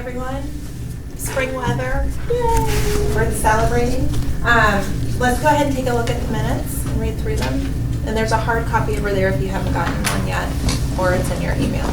everyone. Spring weather. Yay! We're celebrating. Let's go ahead and take a look at the minutes and read through them. And there's a hard copy over there if you haven't gotten one yet, or it's in your email.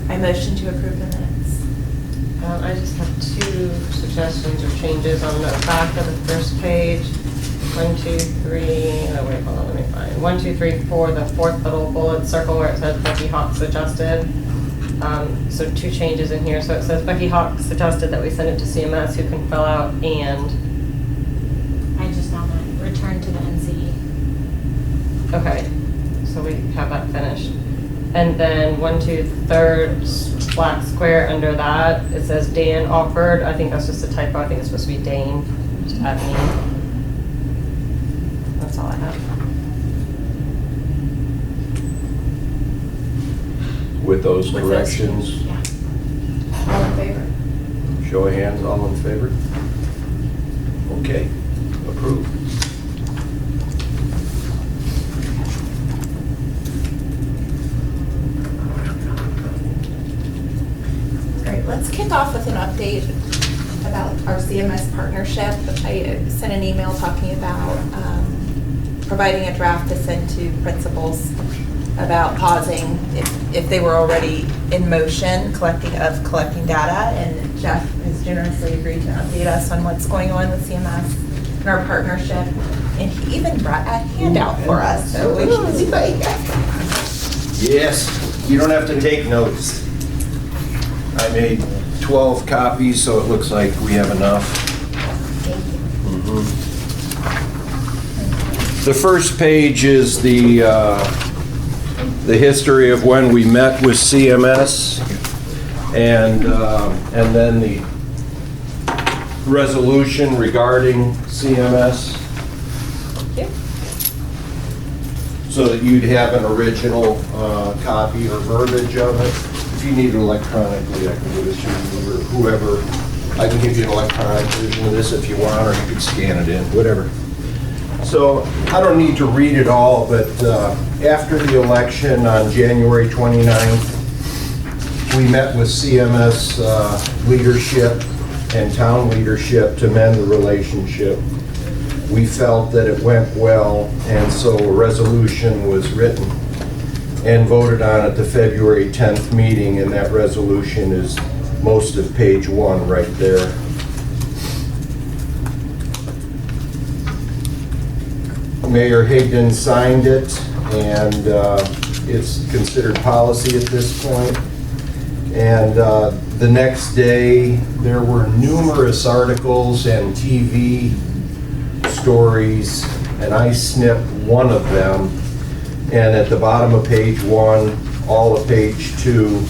I motion to approve the minutes. I just have two suggestions or changes on the back of the first page. 1, 2, 3, oh wait, hold on, let me find. 1, 2, 3, 4, the fourth little bullet circle where it says Becky Hawk suggested. So two changes in here. So it says Becky Hawk suggested that we send it to CMS who can fill out and. I just want to return to the NCE. Okay, so we have that finished. And then 1, 2, third black square under that, it says Dan offered. I think that's just a typo. I think it's supposed to be Dane. Just add me. That's all I have. With those With those corrections, Yeah. All in favor? show of hands, all in favor? Okay, approved. Great, let's kick off with an update about our CMS partnership. I sent an email talking about providing a draft to send to principals about pausing if they were already in motion collecting data, and Jeff has generously agreed to update us on what's going on with CMS and our partnership, and he even brought a handout for us, so we can see what you got. Yes, you don't have to take notes. I made 12 copies, so it looks like we have enough. Thank you. Mhm. The first page is the history of when we met with CMS, and then the resolution regarding CMS, Thank you. so that you'd have an original copy or verbiage of it. If you need it electronically, I can give it to you, or whoever. I can give you an electronic version of this if you want, or you can scan it in, whatever. So I don't need to read it all, but after the election on January 29th, we met with CMS leadership and town leadership to mend the relationship. We felt that it went well, and so a resolution was written and voted on at the February 10th meeting, and that resolution is most of page 1 right there. Mayor Higdon signed it, and it's considered policy at this point. And the next day, there were numerous articles and TV stories, and I snipped one of them. And at the bottom of page 1, all of page 2,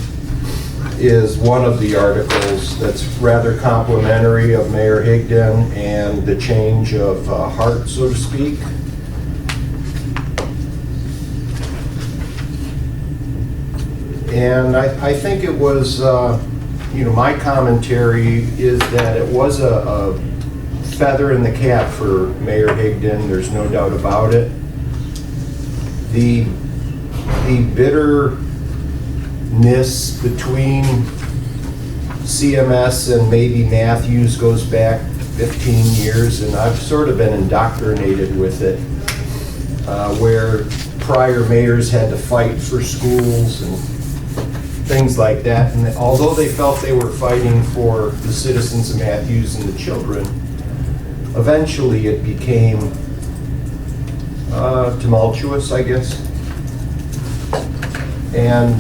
is one of the articles that's rather complimentary of Mayor Higdon and the change of heart, so to speak. And I think it was, my commentary is that it was a feather in the cap for Mayor Higdon, there's no doubt about it. The bitterness between CMS and maybe Matthews goes back 15 years, and I've sort of been indoctrinated with it, where prior mayors had to fight for schools and things like that. And although they felt they were fighting for the citizens of Matthews and the children, eventually it became tumultuous, I guess. And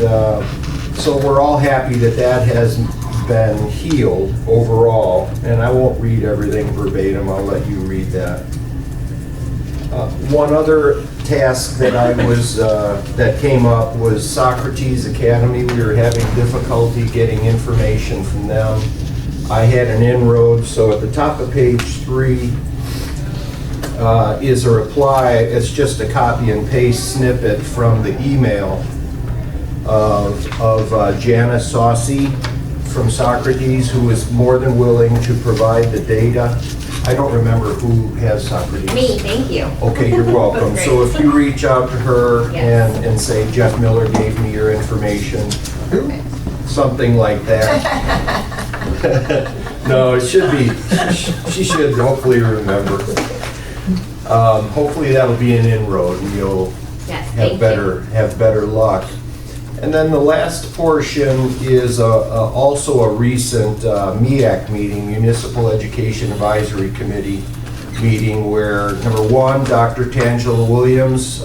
so we're all happy that that has been healed overall. And I won't read everything verbatim, I'll let you read that. One other task that that came up was Socrates Academy. We were having difficulty getting information from them. I had an inroad, so at the top of page 3 is a reply. It's just a copy and paste snippet from the email of Janice Saucy from Socrates, who is more than willing to provide the data. I don't remember who has Socrates. Me, thank you. Okay, you're welcome. That's So great. if you reach out to her Yes. and say, Jeff Miller gave me your information, Perfect. something like that. No, it should be, she should hopefully remember. Hopefully that'll be an inroad and you'll Yes, thank have better luck. And then the last portion is also a recent MEAC meeting, Municipal Education Advisory Committee meeting, where number one, Dr. Tangela Williams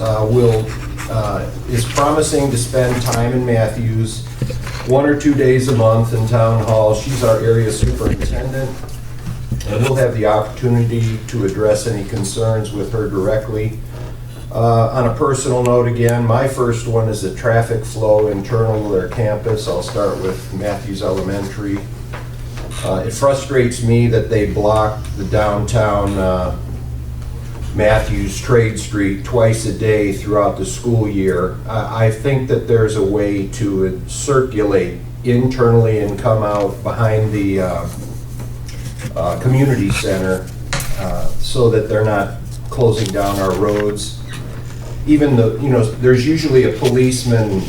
is promising to spend time in Matthews 1 or 2 days a month in Town Hall. She's our area superintendent, and we'll have the opportunity to address any concerns with her directly. On a personal note again, my first one is the traffic flow internal to their campus. I'll start with Matthews Elementary. It frustrates me that they blocked the downtown Matthews Trade Street twice a day throughout the school year. I think that there's a way to circulate internally and come out behind the community center so that they're not closing down our roads. Even there's usually a policeman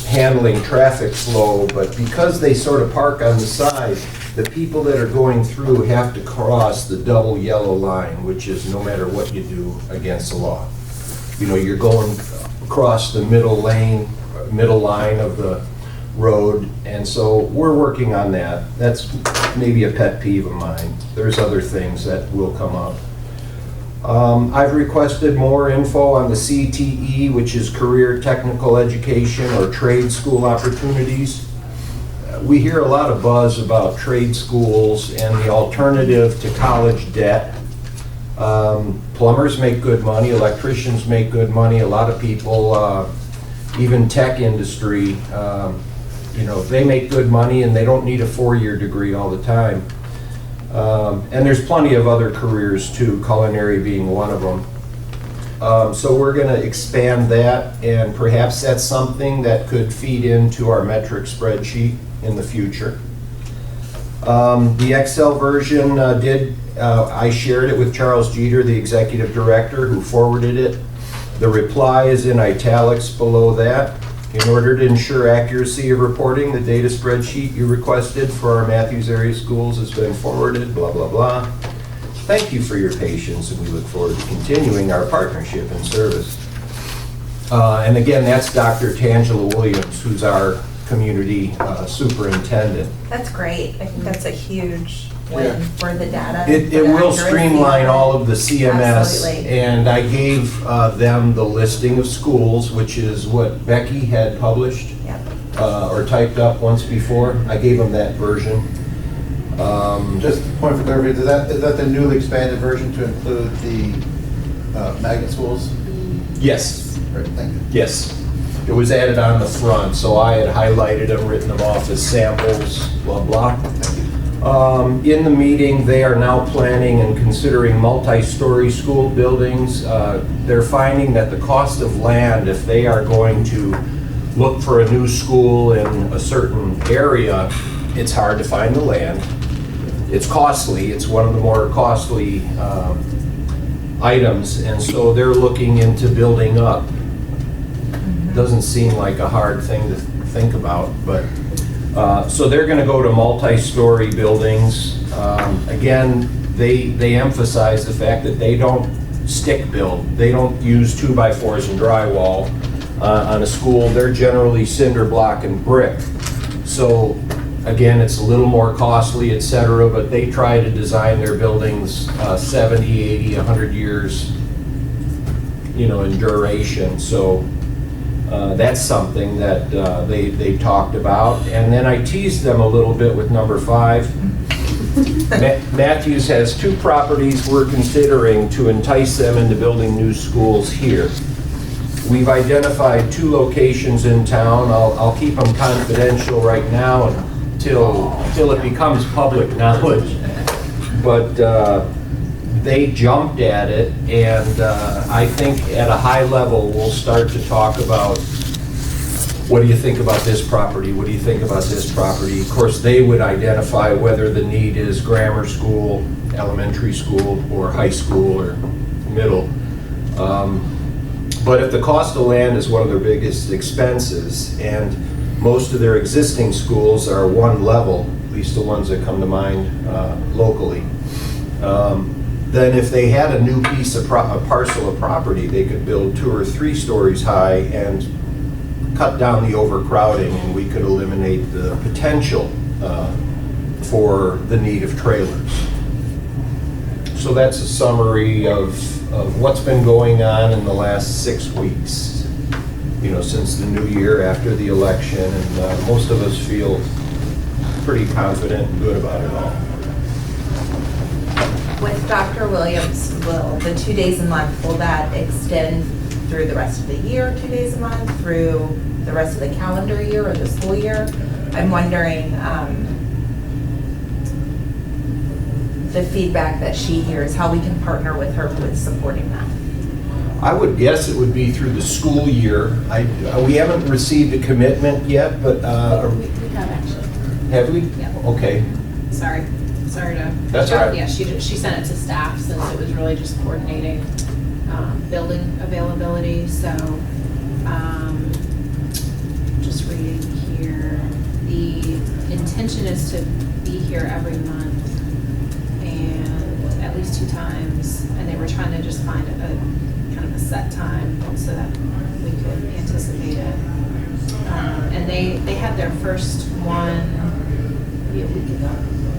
handling traffic flow, but because they sort of park on the side, the people that are going through have to cross the double yellow line, which is no matter what you do against the law. You're going across the middle line of the road, and so we're working on that. That's maybe a pet peeve of mine. There's other things that will come up. I've requested more info on the CTE, which is Career Technical Education or trade school opportunities. We hear a lot of buzz about trade schools and the alternative to college debt. Plumbers make good money, electricians make good money, a lot of people, even tech industry, they make good money and they don't need a 4-year degree all the time. And there's plenty of other careers too, culinary being one of them. So we're going to expand that, and perhaps that's something that could feed into our metric spreadsheet in the future. The Excel version I shared it with Charles Jeter, the executive director, who forwarded it. The reply is in italics below that. In order to ensure accuracy of reporting, the data spreadsheet you requested for our Matthews area schools has been forwarded, blah, blah, blah. Thank you for your patience, and we look forward to continuing our partnership and service. And again, that's Dr. Tangela Williams, who's our community superintendent. That's great. I think that's a huge win for the data. It for the will accuracy. streamline all of the CMS, Absolutely. and I gave them the listing of schools, which is what Becky had published Yep. or typed up once before. I gave them that version. Just a point for clarity, is that the newly expanded version to include the magnet schools? Yes, Great, thank you. yes. It was added on the front, so I had highlighted them, written them off as samples, blah, blah. In the meeting, they are now planning and considering multi-story school buildings. They're finding that the cost of land, if they are going to look for a new school in a certain area, it's hard to find the land. It's costly. It's one of the more costly items, and so they're looking into building up. Doesn't seem like a hard thing to think about, but so they're going to go to multi-story buildings. Again, they emphasize the fact that they don't stick build. They don't use 2x4s and drywall on a school. They're generally cinder block and brick. So again, it's a little more costly, et cetera, but they try to design their buildings 70, 80, 100 years, in duration. So that's something that they talked about. And then I teased them a little bit with number 5. Matthews has 2 properties we're considering to entice them into building new schools here. We've identified 2 locations in town. I'll keep them confidential right now until it becomes public knowledge. But they jumped at it, and I think at a high level, we'll start to talk about, what do you think about this property? What do you think about this property? Of course, they would identify whether the need is grammar school, elementary school, or high school, or middle. But if the cost of land is one of their biggest expenses, and most of their existing schools are one level, at least the ones that come to mind locally, then if they had a new piece of a parcel of property, they could build 2 or 3 stories high and cut down the overcrowding, and we could eliminate the potential for the need of trailers. So that's a summary of what's been going on in the last 6 weeks, since the new year after the election, and most of us feel pretty confident and good about it all. With Dr. Williams, will the 2 days a month, will that extend through the rest of the year, 2 days a month, through the rest of the calendar year or the school year? I'm wondering the feedback that she hears, how we can partner with her with supporting that. I would guess it would be through the school year. We haven't received a commitment yet, but... We have actually. Have we? Yeah. Okay. Sorry to. That's all right. Yeah, she sent it to staff since it was really just coordinating building availability. So just reading here, the intention is to be here every month and at least 2 times. And they were trying to just find a kind of a set time so that we could anticipate it. And they had their first one maybe a week ago.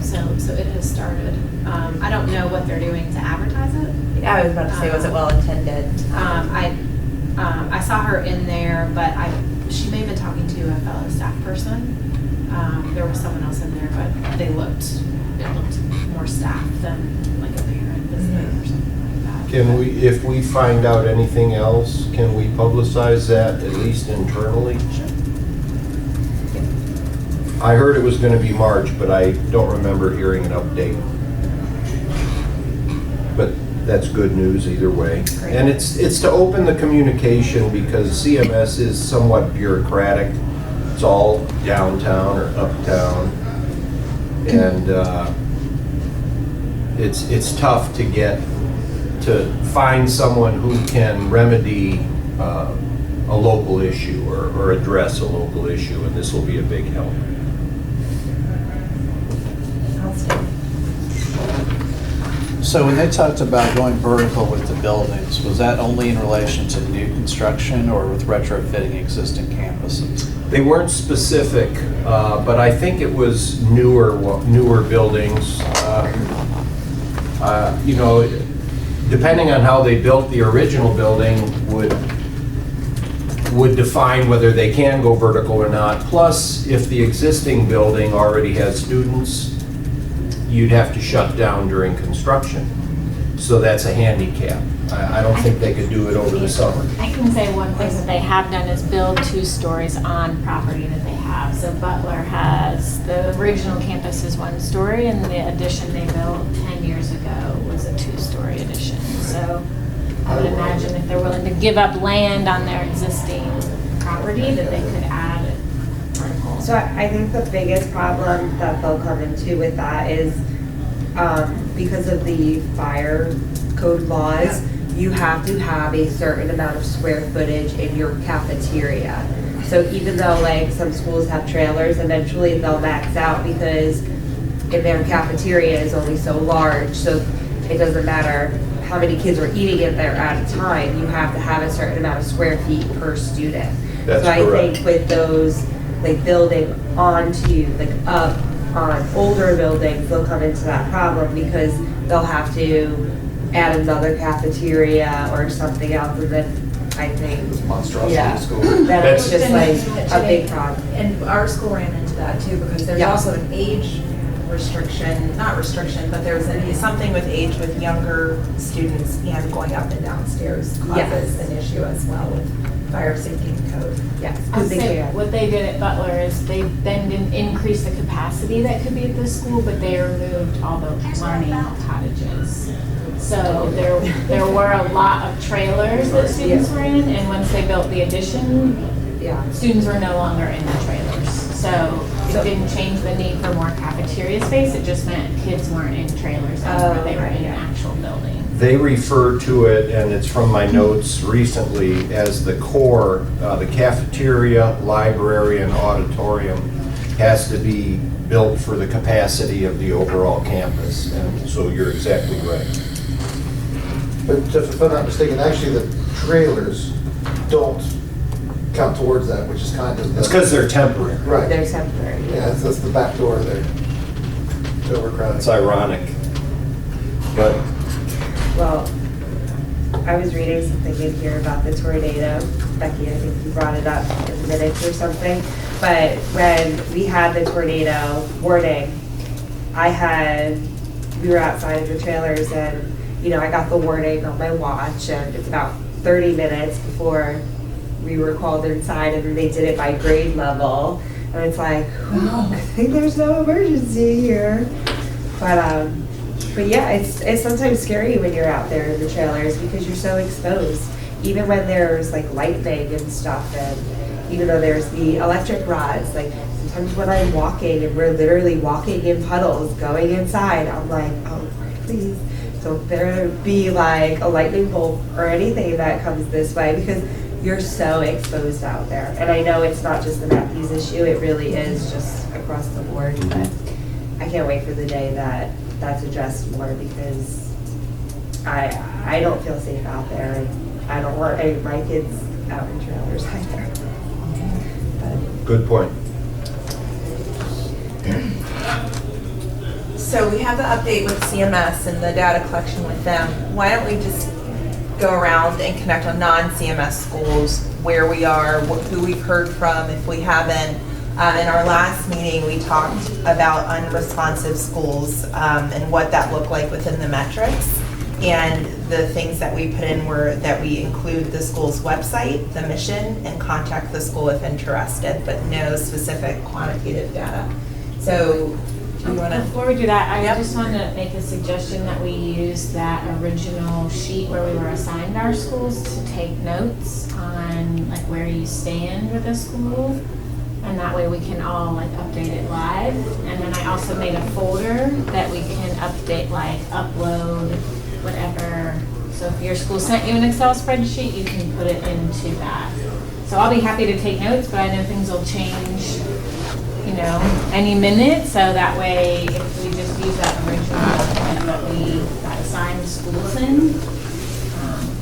So it has started. I don't know what they're doing to advertise it. Yeah, I was about to say, was it well attended? I saw her in there, but she may have been talking to a fellow staff person. There was someone else in there, but it looked more staff than like a parent visiting or something like that. Can we, if we find out anything else, can we publicize that at least internally? Sure. I heard it was going to be March, but I don't remember hearing an update. But that's good news either way. Great. And it's to open the communication, because CMS is somewhat bureaucratic. It's all downtown or uptown. And it's tough to find someone who can remedy a local issue or address a local issue, and this will be a big help. So when they talked about going vertical with the buildings, was that only in relation to new construction or with retrofitting existing campuses? They weren't specific, but I think it was newer buildings. Depending on how they built the original building would define whether they can go vertical or not. Plus, if the existing building already has students, you'd have to shut down during construction. So that's a handicap. I don't think they could do it over the summer. I can say one thing that they have done is build 2 stories on property that they have. So Butler has, the original campus is 1 story, and the addition they built 10 years ago was a 2-story addition. So I would imagine if they're willing to give up land on their existing property, that they could add vertical. So I think the biggest problem that they'll come into with that is because of the fire code laws, you have to have a certain amount of square footage in your cafeteria. So even though like some schools have trailers, eventually they'll max out because in their cafeteria is only so large. So it doesn't matter how many kids are eating in there at a time, you have to have a certain amount of square feet per student. That's so I correct. think with those, like building onto, like up on older buildings, they'll come into that problem because they'll have to add another cafeteria or something else, and then I think, Monstrosity yeah, school. that's just And like a big problem. And our school ran into that too, because there's Yeah. also an age restriction, not restriction, but there's something with age with younger students and going up and downstairs causes an issue as well with fire safety and code. Yes, I'll because they say can. what they did at Butler is they then didn't increase the capacity that could be at this school, but they removed all the learning cottages. So there were a lot of trailers that students were in, and once they built the addition, Yeah. students were no longer in the trailers. So it didn't change the need for more cafeteria space, it just meant kids weren't in trailers anymore, they were in an actual building. They refer to it, and it's from my notes recently, as the core, the cafeteria, library, and auditorium has to be built for the capacity of the overall campus. And so you're exactly right. But Jeff, if I'm not mistaken, actually the trailers don't count towards that, which is kind of the. It's because they're temporary. Right. They're temporary. Yeah, that's the back door there. To overcrowding. It's ironic. But Well, I was reading something in here about the tornado. Becky, I think you brought it up in minutes or something. But when we had the tornado warning, we were outside of the trailers and, I got the warning on my watch and it's about 30 minutes before we were called inside, and then they did it by grade level. And it's like, oh, I think there's no emergency here. But yeah, it's sometimes scary when you're out there in the trailers because you're so exposed. Even when there's like lightning and stuff, and even though there's the electric rods, like sometimes when I'm walking and we're literally walking in puddles going inside, I'm like, oh, please don't there be like a lightning bolt or anything that comes this way, because you're so exposed out there. And I know it's not just the Matthews issue, it really is just across the board, but I can't wait for the day that that's addressed more, because I don't feel safe out there, and I don't want any of my kids out in trailers either. good point. So we have the update with CMS and the data collection with them. Why don't we just go around and connect on non-CMS schools, where we are, who we've heard from, if we haven't. In our last meeting, we talked about unresponsive schools and what that looked like within the metrics. And the things that we put in were that we include the school's website, the mission, and contact the school if interested, but no specific quantitative data. So do you want to? Before we do that, I just want to make a suggestion that we use that original sheet where we were assigned our schools to take notes on like where you stand with a school. And that way we can all like update it live. And then I also made a folder that we can update, like upload, whatever. So if your school sent you an Excel spreadsheet, you can put it into that. So I'll be happy to take notes, but I know things will change, any minute. So that way, if we just use that original document that we got assigned schools in,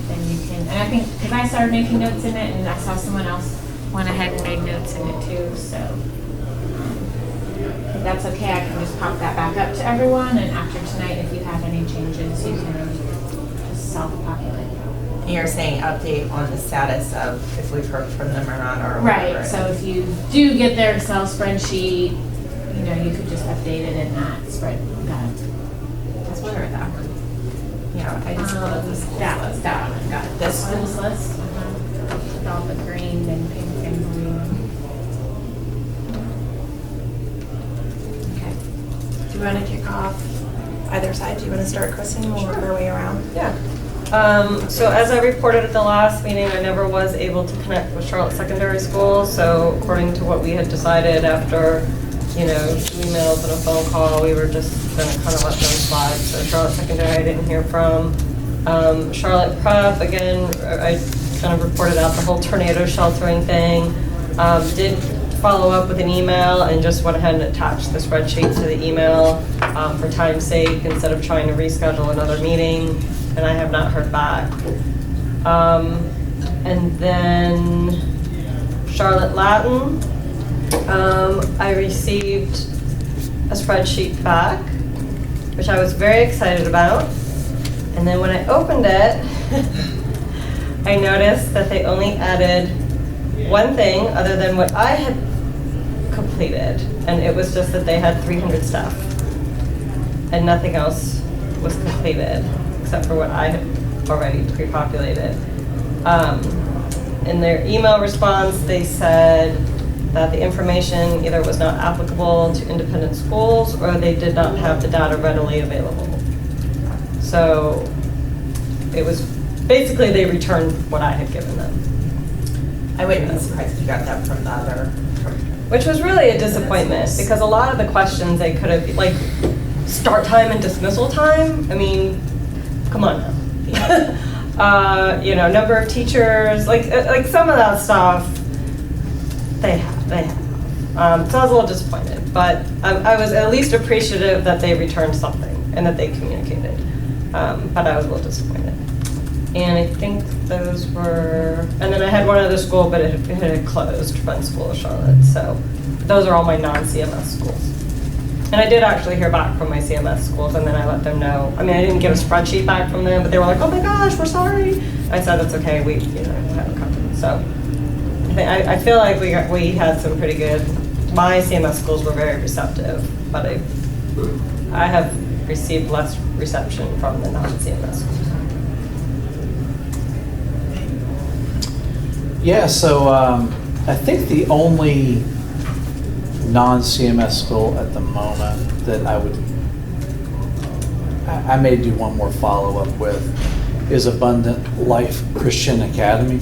then you can, and I think, because I started making notes in it and I saw someone else went ahead and made notes in it too, so if that's okay, I can just pop that back up to everyone, and after tonight, if you have any changes, you can just self-populate. You're saying update on the status of if we've heard from them or not, or Right, whatever. so if you do get their Excel spreadsheet, you could just update it in that spread, That's what I heard that. Yeah, I just pulled up the schools list. That one, got it. This one? Schools list, with all the green and pink and blue. Okay. Do you want to kick off either side? Do you want to start, Kristen? We'll work our way around. Yeah. So as I reported at the last meeting, I never was able to connect with Charlotte Secondary School. So according to what we had decided after, emails and a phone call, we were just gonna kind of let them slide. So Charlotte Secondary, I didn't hear from. Charlotte Prep, again, I kind of reported out the whole tornado sheltering thing. Did follow up with an email and just went ahead and attached the spreadsheet to the email for time's sake instead of trying to reschedule another meeting, and I have not heard back. And then Charlotte Latin, I received a spreadsheet back, which I was very excited about. And then when I opened it, I noticed that they only added one thing other than what I had completed, and it was just that they had 300 staff, and nothing else was completed except for what I had already pre-populated. In their email response, they said that the information either was not applicable to independent schools or they did not have the data readily available. So it was basically they returned what I had given them. I wouldn't be surprised if you got that from the other. Which was really a disappointment because a lot of the questions they could have, like start time and dismissal time. I mean, come on now. Number of teachers, like some of that stuff, they have. So I was a little disappointed, but I was at least appreciative that they returned something and that they communicated. But I was a little disappointed. And I think those were, and then I had one other school, but it had closed, Friends School of Charlotte. So those are all my non-CMS schools. And I did actually hear back from my CMS schools, and then I let them know. I mean, I didn't get a spreadsheet back from them, but they were like, "Oh my gosh, we're sorry." I said, "It's okay. We have a company." So I feel like we had some pretty good. My CMS schools were very receptive, but I have received less reception from the non-CMS schools. Yeah, so I think the only non-CMS school at the moment that I may do one more follow-up with is Abundant Life Christian Academy.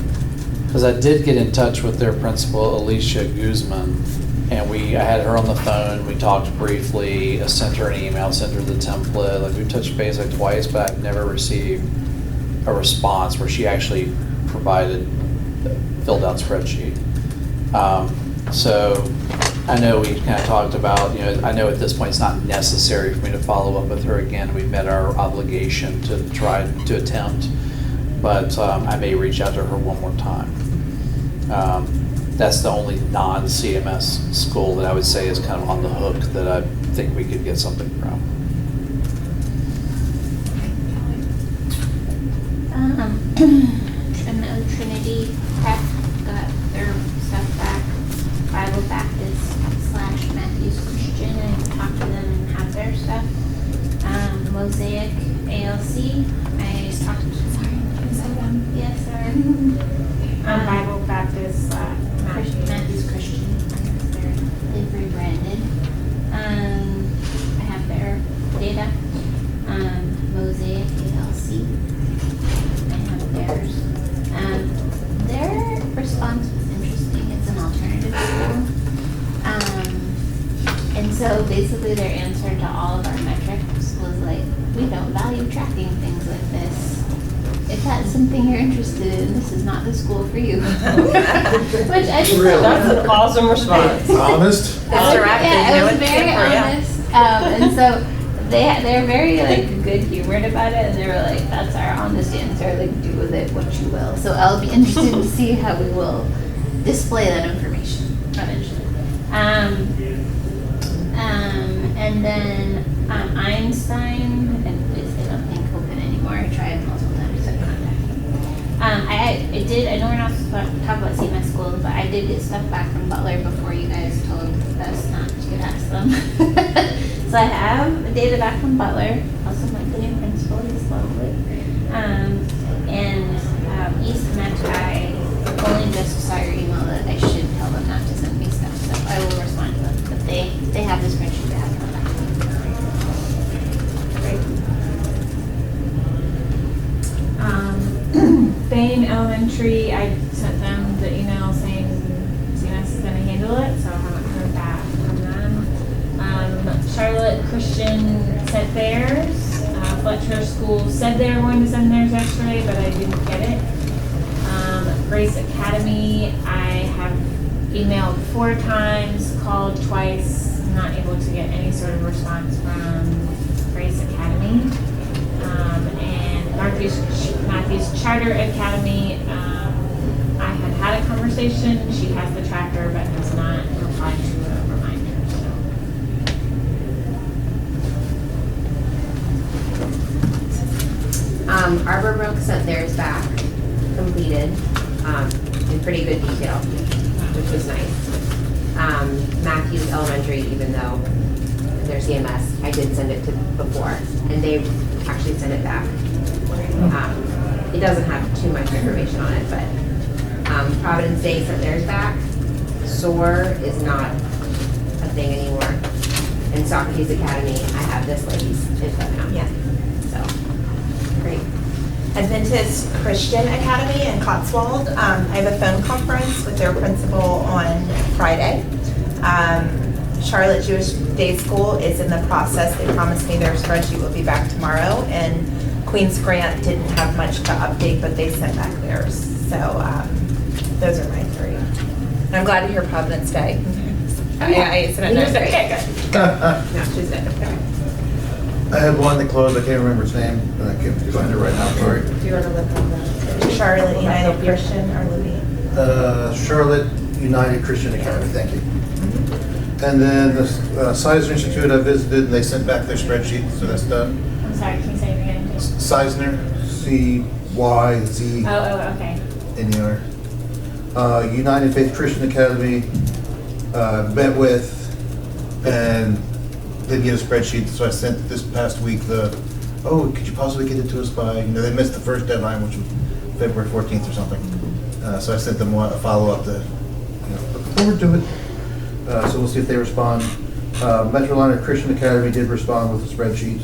Because I did get in touch with their principal, Alicia Guzman, and I had her on the phone, we talked briefly, I sent her an email, sent her the template, like we touched base like twice, but I've never received a response where she actually filled out spreadsheet. So I know we kind of talked about, I know at this point it's not necessary for me to follow up with her again. We've met our obligation to try to attempt, but I may reach out to her one more time. That's the only non-CMS school that I would say is kind of on the hook that I think we could get something from. Trinity Prep got their stuff back. Bible Baptist / Matthews Christian, and talked to them and have their stuff. Mosaic ALC, I talked to, sorry, is that them? Yes, sir. Bible Baptist, Matthews Christian, they've rebranded. I have their data. Mosaic ALC, I have theirs. Their response was interesting. It's an alternative school. And so basically their answer to all of our metrics was like, we don't value tracking things like this. If that's something you're interested in, this is not the school for you. Which I just Really? That's an awesome response. Honest? It's direct, Yeah, you it know was it's very good for you. honest. And so they're very good humored about it, and they were like, "That's our honest answer. Like, do with it what you will." So I'll be interested to see how we will display that information eventually. And then Einstein, and they don't think open anymore. I tried multiple times to contact them. I know we're not supposed to talk about CMS schools, but I did get stuff back from Butler before you guys told us not to ask them. So I have data back from Butler. Also, my new principal is lovely. only just saw your email that I should tell them not to send me stuff, so I will respond to them. But they have this spreadsheet that hasn't come back. Bain Elementary, I sent them the email saying CMS is gonna handle it, so I haven't heard back from them. Charlotte Christian said theirs. Fletcher School said they were going to send theirs yesterday, but I didn't get it. Grace Academy, I have emailed 4 times, called twice, not able to get any sort of response from Grace Academy. And Matthews Charter Academy, I had a conversation, she has the tracker but has not replied to a reminder, so. Arborbrook sent theirs back, completed, in pretty good detail, which was nice. Matthews Elementary, even though their CMS, I did send it to before, and they actually sent it back. It doesn't have too much information on it, but Providence Day sent theirs back. SOAR is not a thing anymore. And Socrates Academy, I have this lady's info now. Yeah. So, great. Adventist Christian Academy in Cotswold. I have a phone conference with their principal on Friday. Charlotte Jewish Day School is in the process. They promised me their spreadsheet will be back tomorrow. And Queens Grant didn't have much to update, but they sent back theirs. So those are my 3. And I'm glad to hear Providence Day. I sent it nursery. No, she's good. Okay. I had one that closed, I can't remember its name, but I can't find it right now, sorry. Do you want to look on that? Charlotte United Christian or Libby? Charlotte United Christian Academy, thank you. And then the Seisner Institute I visited, and they sent back their spreadsheet, so that's done. I'm sorry, can you say it again? Seisner, C-Y-Z-N-E-R. Okay. United Faith Christian Academy, met with, and didn't get a spreadsheet, so I sent this past week could you possibly get it to us by, they missed the first deadline, which was February 14th or something. So I sent them a follow-up to, looking forward to it. So we'll see if they respond. Metroliner Christian Academy did respond with a spreadsheet.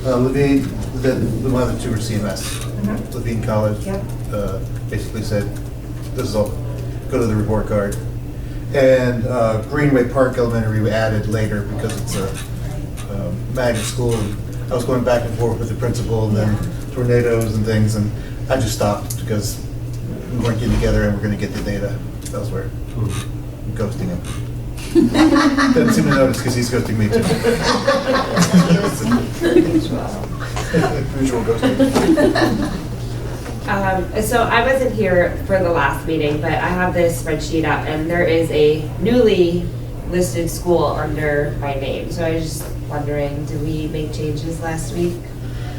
Levine, the other 2 were CMS. Levine College basically said, this is all, go to the report card. And Greenway Park Elementary we added later because it's a magnet school. I was going back and forth with the principal and then tornadoes and things, and I just stopped because we weren't getting together and we're going to get the data elsewhere. I'm ghosting him. Doesn't seem to notice because he's ghosting me too. Usual ghosting. So I wasn't here for the last meeting, but I have this spreadsheet up, and there is a newly listed school under my name. So I was just wondering, did we make changes last week?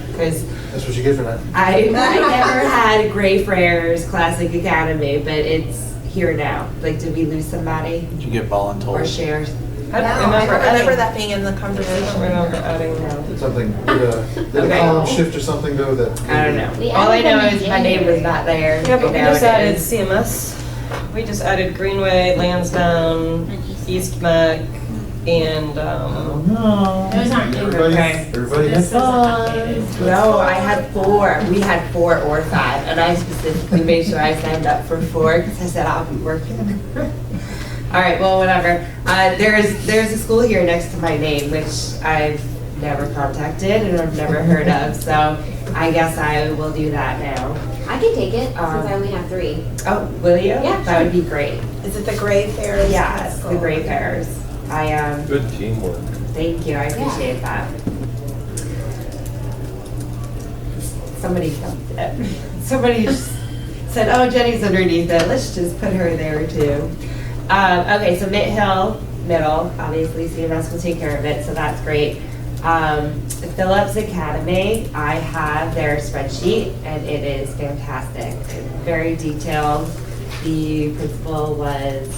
Because That's what you get for that. I never had Gray Friars Classic Academy, but it's here now. Like, did we lose somebody Did you get voluntold? or shares? I don't remember that being in the conversation. Remember adding Did something, did a column shift or something though that? I don't know. We All I added know them in is my name was January. not there. Yeah, but we and now just it added is. CMS. We just added Greenway, Lansdowne, And East Mac, and No. Those aren't new. Everybody, Okay. everybody This had is fun. updated. No, I had 4. We had 4 or 5, and I specifically made sure I signed up for 4 because I said I'll be working. All right, well, whatever. There's a school here next to my name, which I've never contacted and I've never heard of, so I guess I will do that now. I can take it, since I only have 3. Oh, will you? Yeah, That would be great. Is it the Gray Fair? Yeah, it's the Gray Fairs. Good teamwork. Thank you, I appreciate that. Somebody just said, oh, Jenny's underneath it, let's just put her there too. Okay, so Mitt Hill Middle, obviously CMS will take care of it, so that's great. Phillips Academy, I have their spreadsheet and it is fantastic. Very detailed. The principal was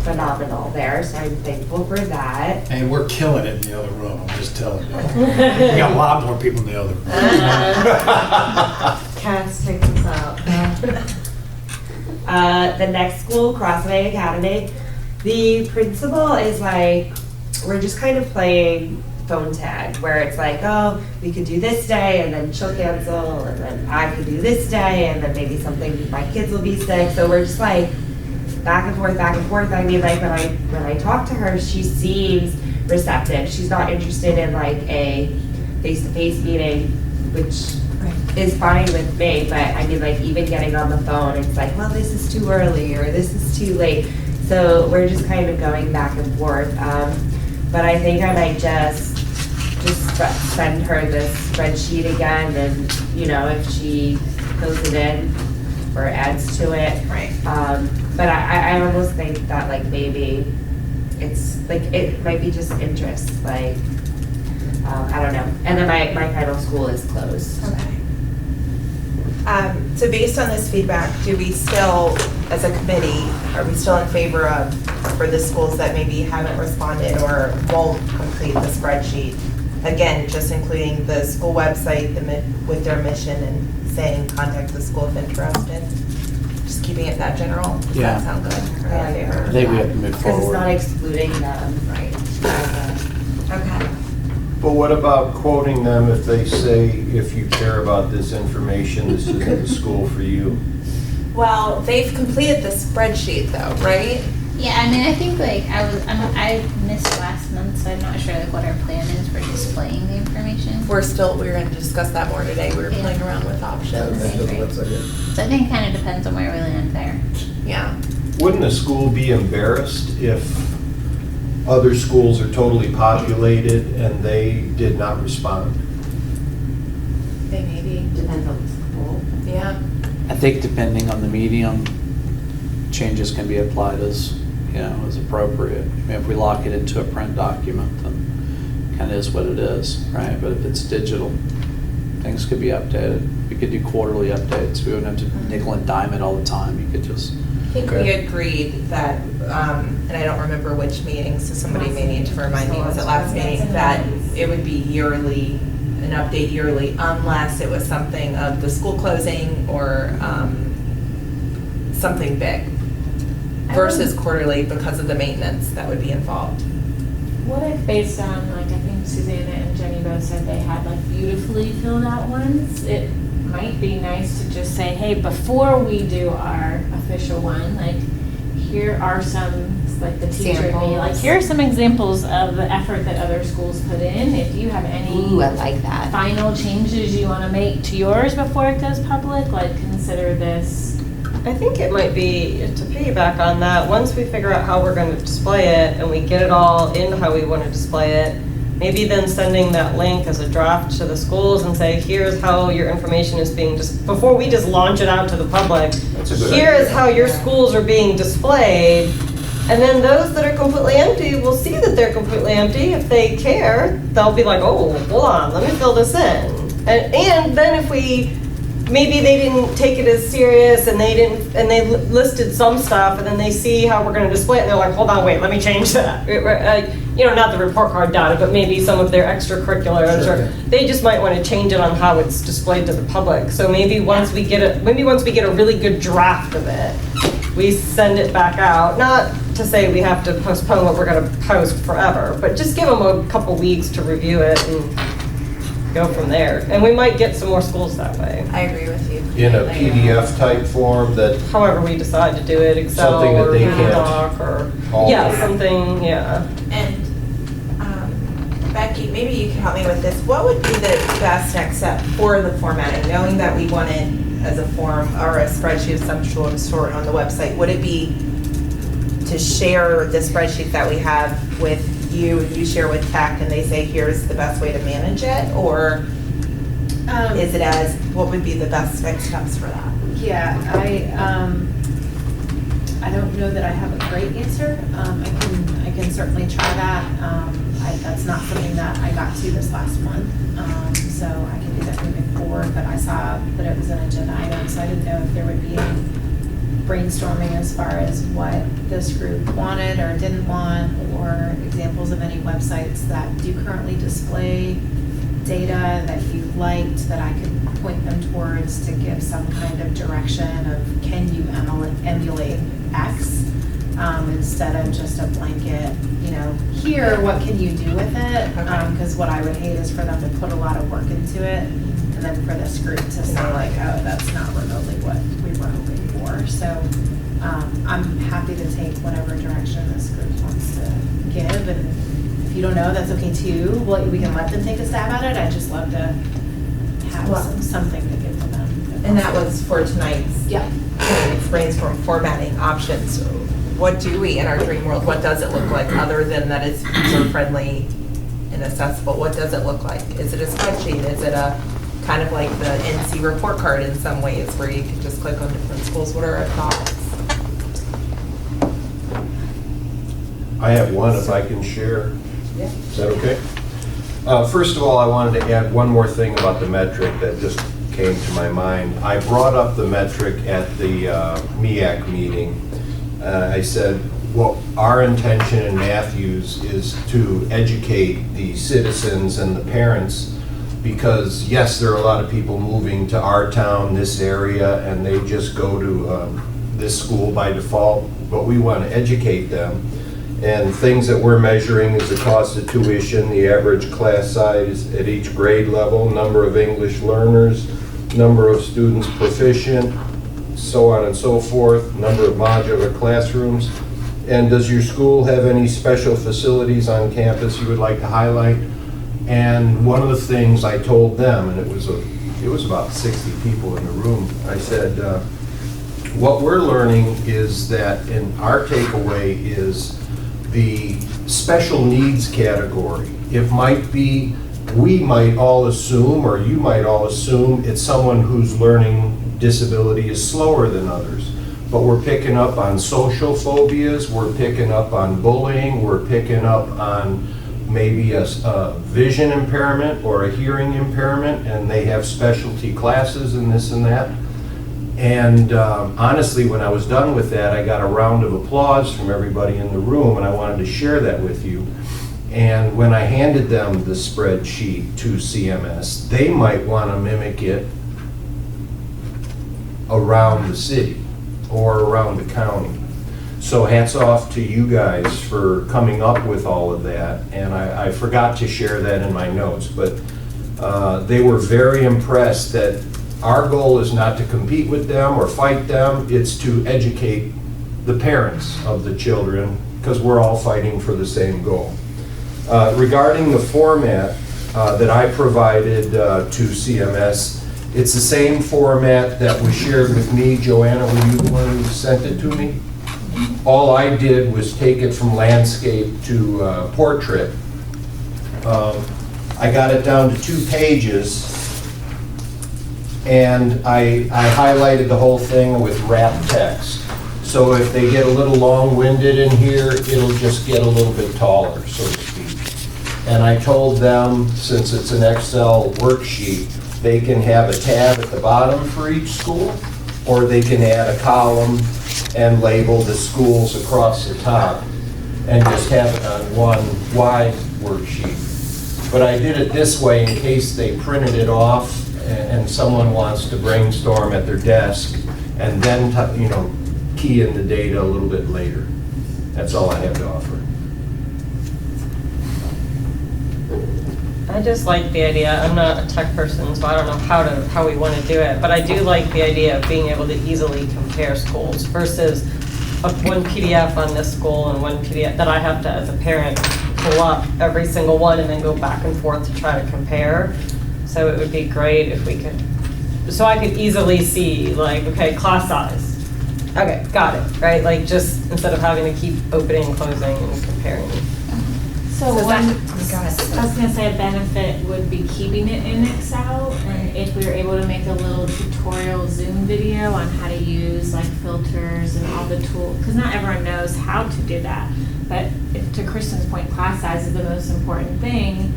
phenomenal there, so I'm thankful for that. And we're killing it in the other room, I'm just telling you. We got a lot more people in the other room. Cass, check this out. The next school, Crossway Academy, the principal is like, we're just kind of playing phone tag, where it's like, oh, we could do this day, and then she'll cancel, and then I could do this day, and then maybe something, my kids will be sick, so we're just like back and forth, back and forth. I mean, like when I talk to her, she seems receptive. She's not interested in like a face-to-face meeting, which is fine with me, but I mean, like even getting on the phone, it's like, well, this is too early, or this is too late. So we're just kind of going back and forth. But I think I might just send her this spreadsheet again, and you know, if she fills it in or adds to it. Right. But I almost think that like maybe it's like, it might be just interest, like, I don't know. And then my final school is closed. Okay. So based on this feedback, do we still, as a committee, are we still in favor of, for the schools that maybe haven't responded or won't complete the spreadsheet? Again, just including the school website with their mission and saying contact the school if interested? Just keeping it that general? Does Yeah. that sound good? Are you in favor I of think we that? have to move Because it's not forward. excluding them. Right. Okay. But what about quoting them if they say, if you care about this information, this isn't the school for you? Well, they've completed the spreadsheet though, right? Yeah, I mean, I think like I missed last month, so I'm not sure like what our plan is for displaying the information. We're gonna discuss that more today. We were Yeah. playing around with options. So I think it kind of depends on where we land there. Yeah. Wouldn't a school be embarrassed if other schools are totally populated and they did not respond? Maybe. Depends on the school. Yeah. I think depending on the medium, changes can be applied as, you know, as appropriate. I mean, if we lock it into a print document, then kind of is what it is, right? But if it's digital, things could be updated. We could do quarterly updates. We wouldn't have to nickel and dime it all the time. You could just, I think we agreed that, and I don't remember which meeting, so somebody may need to remind me, was it last meeting, that it would be yearly, an update yearly, unless it was something of the school closing or something big, versus quarterly because of the maintenance that would be involved. What if based on, like, I think Susanna and Jenny both said they had like beautifully filled out ones, it might be nice to just say, hey, before we do our official one, like, here are some, like the teacher and me, like, Samples. here are some examples of the effort that other schools put in. If you have any Ooh, I like that. final changes you want to make to yours before it goes public, like, consider this. I think it might be, to piggyback on that, once we figure out how we're going to display it and we get it all in how we want to display it, maybe then sending that link as a draft to the schools and say, here's how your information is being, before we just launch it out to the public, That's a good here idea. is how your schools are being displayed. And then those that are completely empty will see that they're completely empty. If they care, they'll be like, oh, hold on, let me fill this in. And then if maybe they didn't take it as serious and they listed some stuff and then they see how we're going to display it and they're like, hold on, wait, let me change that. Not the report card data, but maybe some of their extracurriculars, Sure. or they just might want to change it on how it's displayed to the public. So maybe once we get a really good draft of it, we send it back out. Not to say we have to postpone what we're going to post forever, but just give them a couple weeks to review it and go from there. And we might get some more schools that way. I agree with you. In a PDF type form that, However we decide to do it, Excel Something that or they Google can't Doc or, alter. yeah, something, yeah. And Becky, maybe you can help me with this. What would be the best next step for the formatting, knowing that we want it as a form or a spreadsheet of some sort on the website? Would it be to share the spreadsheet that we have with you, and you share with tech, and they say, here's the best way to manage it? Or is it as, what would be the best next steps for that? Yeah, I don't know that I have a great answer. I can certainly try that. That's not something that I got to this last month, so I can do that moving forward. But I saw that it was an agenda item, so I didn't know if there would be any brainstorming as far as what this group wanted or didn't want, or examples of any websites that do currently display data that you liked that I could point them towards to give some kind of direction of can you emulate X, instead of just a blanket, here, what can you do with it? Because what I would hate is for them to put a lot of work into it, and then for this group to say like, oh, that's not remotely what we were hoping for. So I'm happy to take whatever direction this group wants to give, and if you don't know, that's okay too. We can let them take a stab at it. I'd just love to have something to give to them. And that was for tonight's brainstorm formatting options. What do we in our dream world, what does it look like other than that it's user-friendly and accessible? What does it look like? Is it a spreadsheet? Is it a kind of like the NC report card in some ways where you can just click on different schools? What are our thoughts? I have one if I can share. Yeah. Is that okay? First of all, I wanted to add one more thing about the metric that just came to my mind. I brought up the metric at the MEAC meeting. I said, well, our intention in Matthews is to educate the citizens and the parents, because yes, there are a lot of people moving to our town, this area, and they just go to this school by default, but we want to educate them. And things that we're measuring is the cost of tuition, the average class size at each grade level, number of English learners, number of students proficient, so on and so forth, number of modular classrooms. And does your school have any special facilities on campus you would like to highlight? And one of the things I told them, and it was about 60 people in the room, I said, what we're learning is that, in our takeaway is the special needs category. It might be, we might all assume, or you might all assume, it's someone whose learning disability is slower than others. But we're picking up on social phobias, we're picking up on bullying, we're picking up on maybe a vision impairment or a hearing impairment, and they have specialty classes and this and that. And honestly, when I was done with that, I got a round of applause from everybody in the room, and I wanted to share that with you. And when I handed them the spreadsheet to CMS, they might want to mimic it around the city or around the county. So hats off to you guys for coming up with all of that. And I forgot to share that in my notes, but they were very impressed that our goal is not to compete with them or fight them, it's to educate the parents of the children, because we're all fighting for the same goal. Regarding the format that I provided to CMS, it's the same format that was shared with me. Joanna, were you the one who sent it to me? All I did was take it from landscape to portrait. I got it down to 2 pages, and I highlighted the whole thing with wrap text. So if they get a little long-winded in here, it'll just get a little bit taller, so to speak. And I told them, since it's an Excel worksheet, they can have a tab at the bottom for each school, or they can add a column and label the schools across the top and just have it on one wide worksheet. But I did it this way in case they printed it off and someone wants to brainstorm at their desk and then key in the data a little bit later. That's all I have to offer. I just like the idea. I'm not a tech person, so I don't know how we want to do it. But I do like the idea of being able to easily compare schools versus one PDF on this school and one PDF that I have to, as a parent, pull up every single one and then go back and forth to try to compare. So it would be great if we could, so I could easily see, like, okay, class size. Okay, got it, right? Like, just instead of having to keep opening and closing and comparing. So one, I was gonna say a benefit would be keeping it in Excel, and if we were able to make a little tutorial Zoom video on how to use like filters and all the tools, because not everyone knows how to do that. But if, to Kristen's point, class size is the most important thing,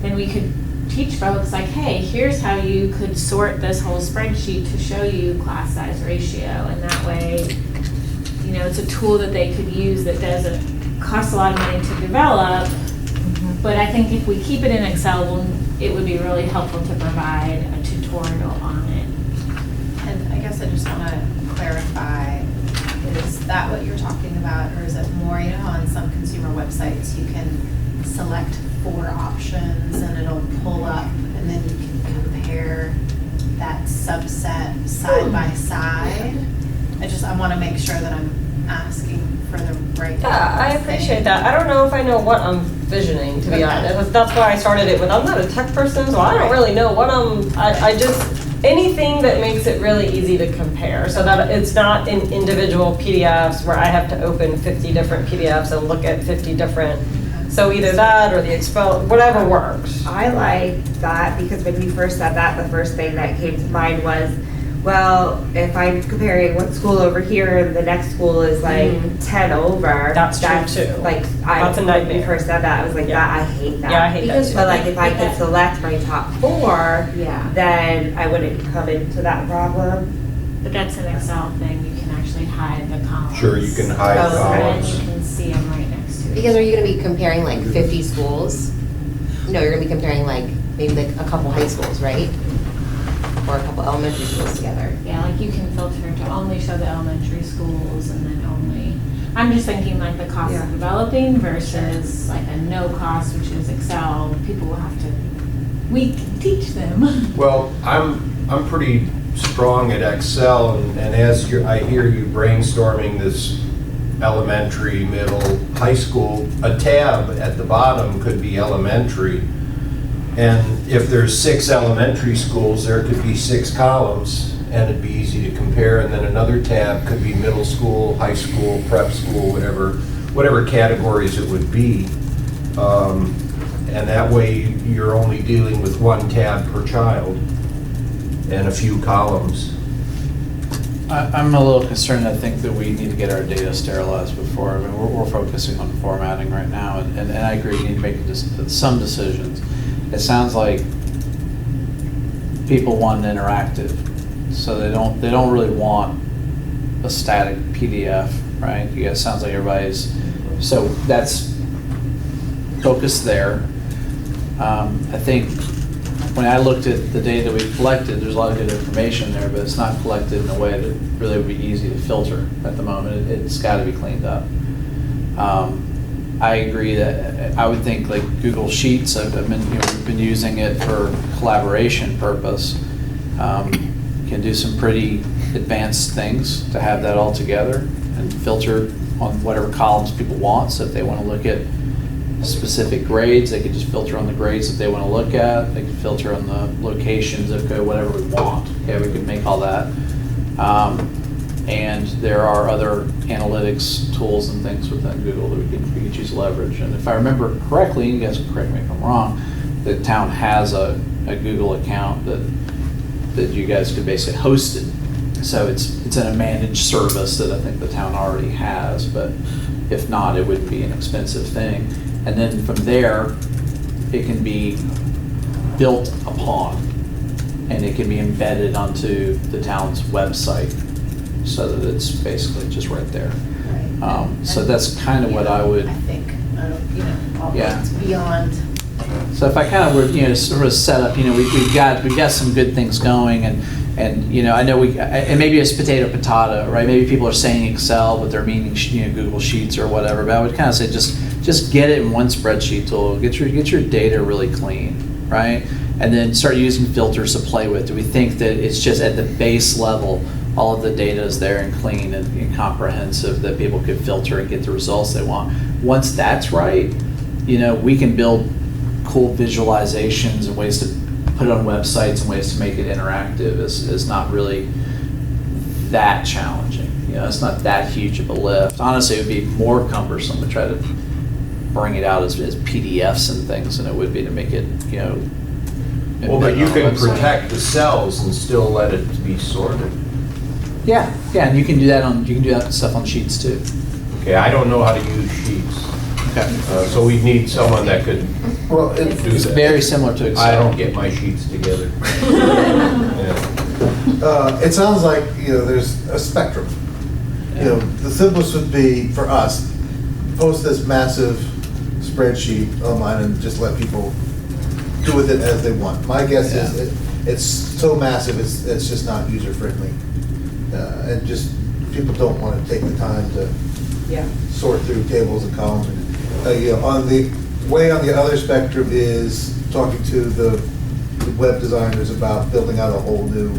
then we could teach folks like, hey, here's how you could sort this whole spreadsheet to show you class size ratio, and that way, it's a tool that they could use that doesn't cost a lot of money to develop. But I think if we keep it in Excel, it would be really helpful to provide a tutorial tutorial on it. And I guess I just want to clarify, is that what you're talking about, or is it more, you know, how on some consumer websites you can select 4 options and it'll pull up and then you can compare that subset side by side? I want to make sure that I'm asking for the right Yeah, I appreciate thing. that. I don't know if I know what I'm visioning, to be Okay. honest. That's why I started it with, I'm not a tech person, so I don't really know what I just, anything that makes it really easy to compare, so that it's not in individual PDFs where I have to open 50 different PDFs and look at 50 different, so either that or the Expel, whatever works. I like that because when you first said that, the first thing that came to mind was, well, if I'm comparing one school over here and the next school is like 10 over. That's true, too. Like, That's a when nightmare. you first said that, I was like, Yeah. that, I hate that. Yeah, I hate that too. But like, if I could select my top 4, Yeah. then I wouldn't come into that problem. But that's an Excel thing, you can actually hide the columns. Sure, you can hide Oh, okay. And columns. you can see them right next to each Because are you gonna be comparing like 50 schools? No, you're gonna be comparing like, maybe like a couple high schools, right? Or a couple elementary schools together. Yeah, like you can filter to only show the elementary schools and then only, I'm just thinking like the cost Yeah. of developing versus like a no cost, which is Excel, people will have to, we can teach them. Well, I'm pretty strong at Excel, and as I hear you brainstorming this elementary, middle, high school, a tab at the bottom could be elementary. And if there's 6 elementary schools, there could be 6 columns, and it'd be easy to compare. And then another tab could be middle school, high school, prep school, whatever categories it would be. And that way, you're only dealing with 1 tab per child and a few columns. I'm a little concerned. I think that we need to get our data sterilized before. I mean, we're focusing on formatting right now, and I agree, we need to make some decisions. It sounds like people want an interactive, so they don't really want a static PDF, right? You guys, sounds like everybody's, so that's focused there. I think when I looked at the data we collected, there's a lot of good information there, but it's not collected in a way that really would be easy to filter at the moment. It's got to be cleaned up. I agree that I would think like Google Sheets, we've been using it for collaboration purpose. Can do some pretty advanced things to have that all together and filter on whatever columns people want. So if they want to look at specific grades, they could just filter on the grades that they want to look at. They could filter on the locations, zip code, whatever we want. Okay, we can make all that. And there are other analytics tools and things within Google that we could choose to leverage. And if I remember correctly, you guys can correct me if I'm wrong, the town has a Google account that you guys could basically host it. So it's in a managed service that I think the town already has, but if not, it would be an expensive thing. And then from there, it can be built upon, and it can be embedded onto the town's website so that it's basically just right there. So that's kind of what I would. I think, all Yeah. it's beyond. So if I kind of were, sort of set up, we've got some good things going, and I know and maybe it's potato, right? Maybe people are saying Excel, but they're meaning Google Sheets or whatever. But I would kind of say just get it in one spreadsheet tool. Get your data really clean, right? And then start using filters to play with. Do we think that it's just at the base level, all of the data is there and clean and comprehensive that people could filter and get the results they want? Once that's right, we can build cool visualizations and ways to put it on websites and ways to make it interactive is not really that challenging. It's not that huge of a lift. Honestly, it would be more cumbersome to try to bring it out as PDFs and things than it would be to make it, Well, but you embed on a can website. protect the cells and still let it be sorted. Yeah, and you can do that stuff on Sheets too. Okay, I don't know how to use Sheets, Okay. so we'd need someone that could Well, do It's that. very similar to Excel. I don't get my sheets together. Yeah. it sounds like, there's a spectrum. The simplest would be, for us, post this massive spreadsheet online and just let people do with it as they want. My guess is, it's so massive, it's just not user-friendly. And just, people don't want to take the time to Yeah. sort through tables and columns. You know, on the other spectrum is talking to the web designers about building out a whole new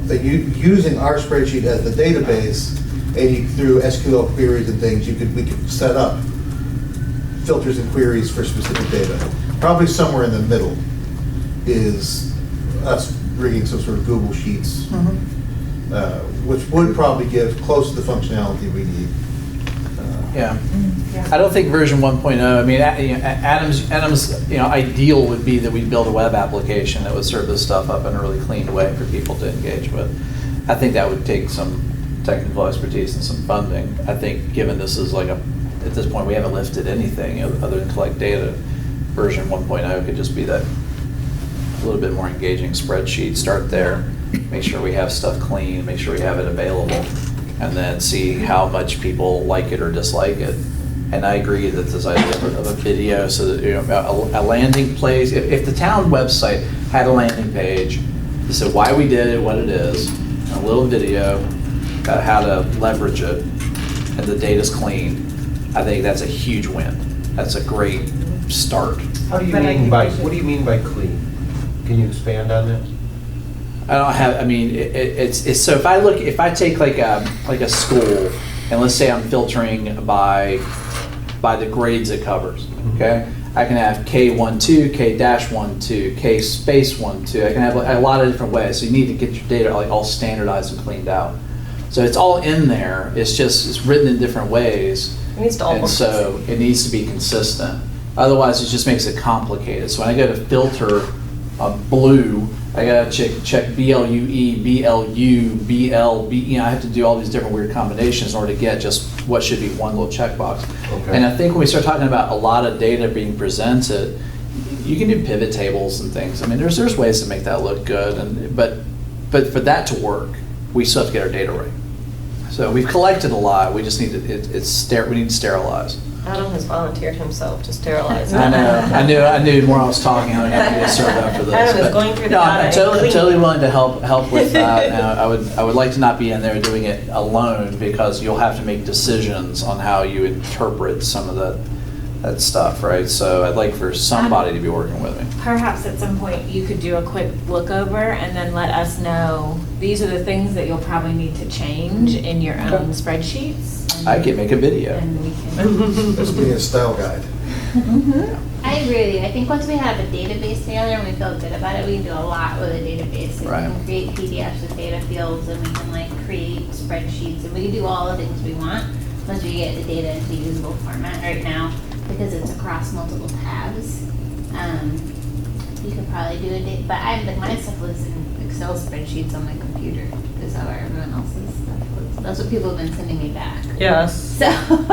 thing. Using our spreadsheet as the database, and through SQL queries and things, we could set up filters and queries for specific data. Probably somewhere in the middle is us bringing some sort of Google Sheets, which would probably give close to the functionality we need. Yeah. I don't think version 1.0, I mean, Adam's ideal would be that we build a web application that would serve this stuff up in a really clean way for people to engage with. I think that would take some technical expertise and some funding. I think given this is like at this point, we haven't lifted anything other than collect data, version 1.0 could just be that a little bit more engaging spreadsheet. Start there, make sure we have stuff clean, make sure we have it available, and then see how much people like it or dislike it. And I agree that this idea of a video, so that a landing place, if the town website had a landing page that said why we did it, what it is, and a little video, how to leverage it, and the data's clean, I think that's a huge win. That's a great start. What do you mean by clean? Can you expand on that? I don't have, I mean, it's so if I take like a school, and let's say I'm filtering by the grades it covers, okay? I can have K12, K-12, K space 12. I can have a lot of different ways. So you need to get your data like all standardized and cleaned out. So it's all in there. It's written in different ways. It needs to all And work. so it needs to be consistent. Otherwise, it just makes it complicated. So when I go to filter blue, I gotta check BLUE, BLU, BLB. I have to do all these different weird combinations in order to get just what should be one little checkbox. Okay. And I think when we start talking about a lot of data being presented, you can do pivot tables and things. I mean, there's ways to make that look good, but for that to work, we still have to get our data right. So we've collected a lot. We just need to we need to sterilize. Adam has volunteered himself to sterilize. I knew more I was talking, I would have to get served after this. Adam is but- going through the No, data I'm and totally clean. willing to help with that. And I would like to not be in there doing it alone, because you'll have to make decisions on how you interpret some of that stuff, right? So I'd like for somebody to be working with me. Perhaps at some point you could do a quick look over and then let us know, these are the things that you'll probably need to change in your own spreadsheets. and- I can make a video. And we can. This will be a style guide. I agree with you. I think once we have a database together and we feel good about it, we can do a lot with a database. Right. We can create PDFs with data fields, and we can like create spreadsheets, and we can do all the things we want once we get the data into usable format. Right now, because it's across multiple tabs, you could probably do a data, but my stuff lives in Excel spreadsheets on my computer. Is that where everyone else's stuff lives? That's what people have been sending me back. Yes. So.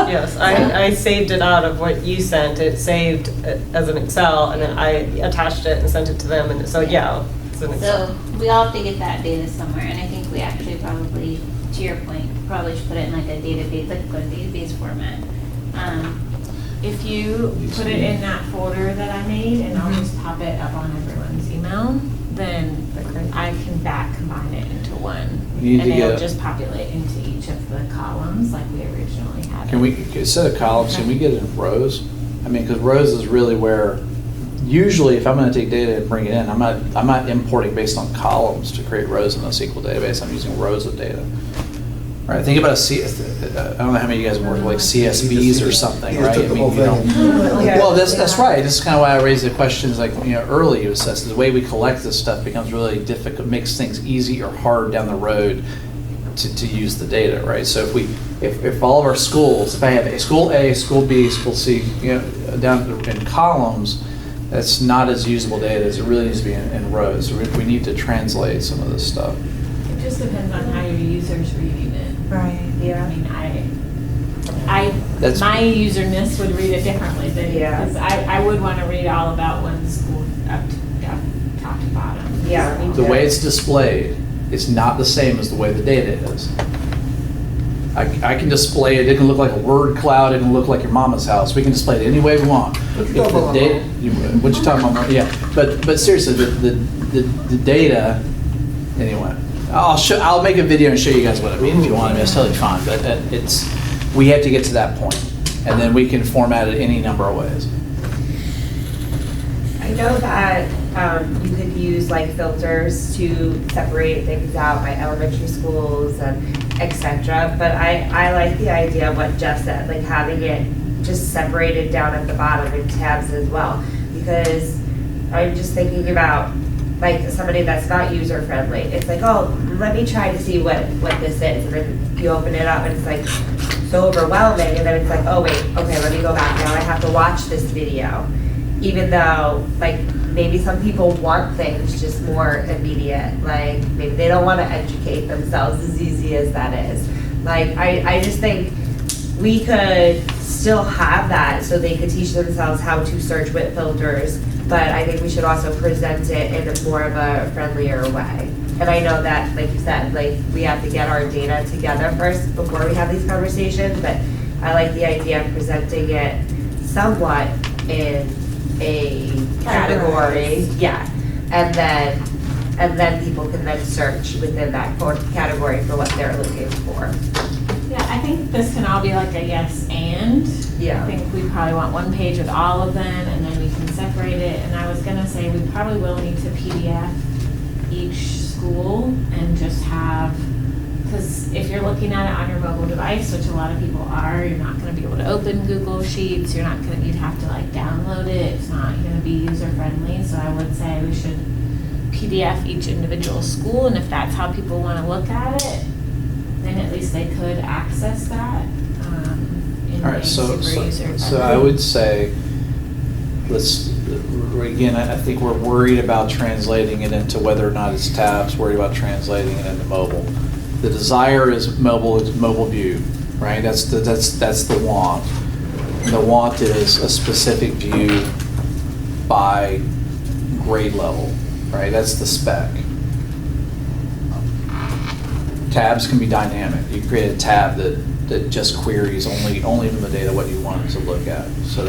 Yes, I saved it out of what you sent. It saved as an Excel, and then I attached it and sent it to them, and so, yeah, it's an Excel. So we all have to get that data somewhere, and I think we actually probably, to your point, probably should put it in like a database, like a database format. If you put it in that folder that I made, and I'll just pop it up on everyone's email, then I can combine it into one. You need And to it'll get- just populate into each of the columns like we originally had. Can we, instead of columns, can we get it in rows? I mean, because rows is really where, usually if I'm gonna take data and bring it in, I'm not importing based on columns to create rows in a SQL database, I'm using rows of data. Right, think about I don't know how many of you guys work with like CSVs or something, You just right? took the I whole mean, you don't- thing. Well, that's right, this is kind of why I raised the questions like, early, it was that the way we collect this stuff becomes really difficult, makes things easy or hard down the road to use the data, right? So if all of our schools, if I have a school A, school B, school C, down in columns, that's not as usable data as it really needs to be in rows. So we need to translate some of this stuff. It just depends on how your user's reading it. Right, I yeah. mean, That's- my userness would read it differently than, Yeah. because I would want to read all about one school up top to bottom. Yeah. The way it's displayed is not the same as the way the data is. I can display it, it can look like a word cloud, it can look like your mama's house, we can display it any way we want. If the data, what you talking about, yeah, but seriously, the data, anyway, I'll make a video and show you guys what I mean if you want, I mean, it's totally fine, but we have to get to that point, and then we can format it any number of ways. I know that you could use like filters to separate things out by elementary schools and et cetera, but I like the idea of what Jeff said, like having it just separated down at the bottom in tabs as well, because I'm just thinking about like somebody that's not user friendly. It's like, oh, let me try to see what this is, and then you open it up and it's like so overwhelming, and then it's like, oh wait, okay, let me go back now, I have to watch this video. Even though, like, maybe some people want things just more immediate, like, maybe they don't want to educate themselves as easy as that is. Like, I just think we could still have that so they could teach themselves how to search with filters, but I think we should also present it in more of a friendlier way. And I know that, like you said, like, we have to get our data together first before we have these conversations, but I like the idea of presenting it somewhat in a category, yeah, and then people can then search within that category for what they're looking for. Yeah, I think this can all be like a yes and. Yeah. I think we probably want one page with all of them, and then we can separate it. And I was gonna say, we probably will need to PDF each school and just have, because if you're looking at it on your mobile device, which a lot of people are, you're not gonna be able to open Google Sheets, you'd have to like download it, it's not gonna be user friendly, so I would say we should PDF each individual school, and if that's how people wanna look at it, then at least they could access that, in All a right, super user friendly. so I would say, again, I think we're worried about translating it into whether or not it's tabs, worried about translating it into mobile. The desire is mobile view, right? That's the want. The want is a specific view by grade level, right? That's the spec. Tabs can be dynamic. You create a tab that just queries only from the data what you want to look at. So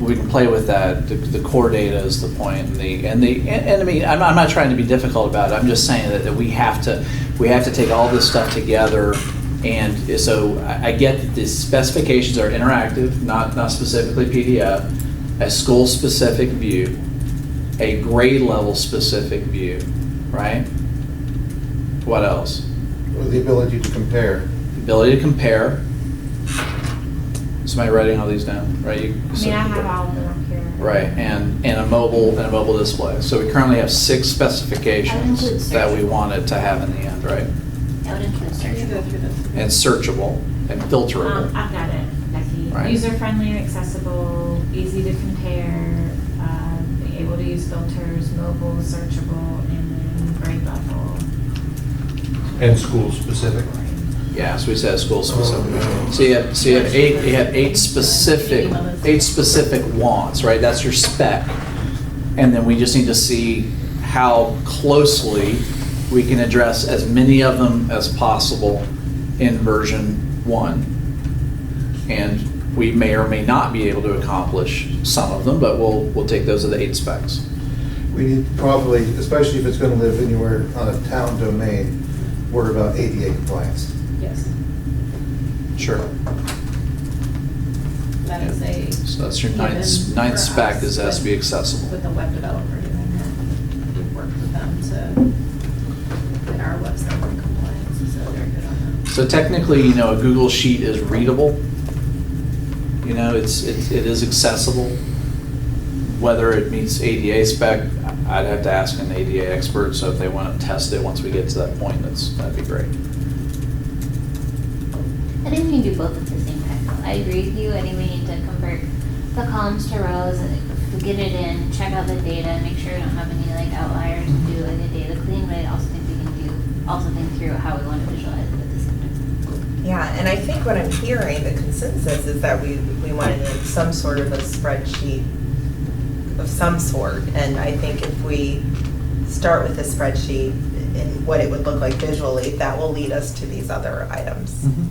we can play with that. The core data is the point, and I mean, I'm not trying to be difficult about it. I'm just saying that we have to take all this stuff together. And so I get that the specifications are interactive, not specifically PDF, a school specific view, a grade level specific view, right? What else? Or the ability to compare. Ability to compare. Somebody writing all these down, right? I mean, I have all of them up here. Right, and a mobile display. So we currently have 6 specifications that we wanted to have in the end, right? That would include searchable. And searchable and filterable. I've got it, Becky. Right. User-friendly and accessible, easy to compare, able to use filters, mobile, searchable, and then grade level. And school specific. Yeah, so we said school specific. So you have 8 specific wants, right? That's your spec. And then we just need to see how closely we can address as many of them as possible in version 1. And we may or may not be able to accomplish some of them, but we'll take those as the 8 specs. We need probably, especially if it's gonna live anywhere on a town domain, worry about ADA compliance. Yes, Sure. that is a. So that's your given ninth for spec, us is has to be with- accessible. With a web developer doing that, we've worked with them to get our website in compliance, so they're good on that. So technically, a Google Sheet is readable. It is accessible. Whether it meets ADA spec, I'd have to ask an ADA expert, so if they want to test it once we get to that point, that'd be great. I think we can do both at the same time. I agree with you. I think we need to convert the columns to rows and get it in, check out the data, make sure we don't have any like outliers, and do like a data clean. But I also think we can think through how we want to visualize it at the same time. Yeah, and I think what I'm hearing, the consensus is that we want to do some sort of a spreadsheet of some sort. And I think if we start with a spreadsheet, and what it would look like visually, that will lead us to these other items. Mhm.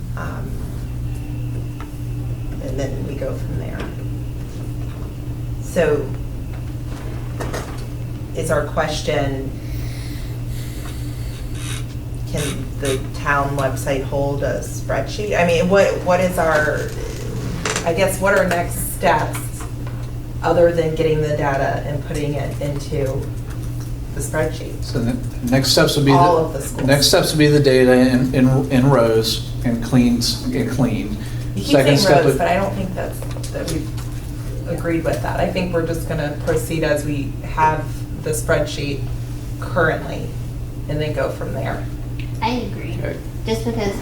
And then we go from there. So is our question, can the town website hold a spreadsheet? I mean, what is our, I guess, what are next steps other than getting the data and putting it into the spreadsheet? So the next steps would be. All of the schools. Next steps would be the data in rows and cleaned. You keep Second saying step rows, would- but I don't think that we've agreed with that. I think we're just gonna proceed as we have the spreadsheet currently and then go from there. I agree. Okay. Just because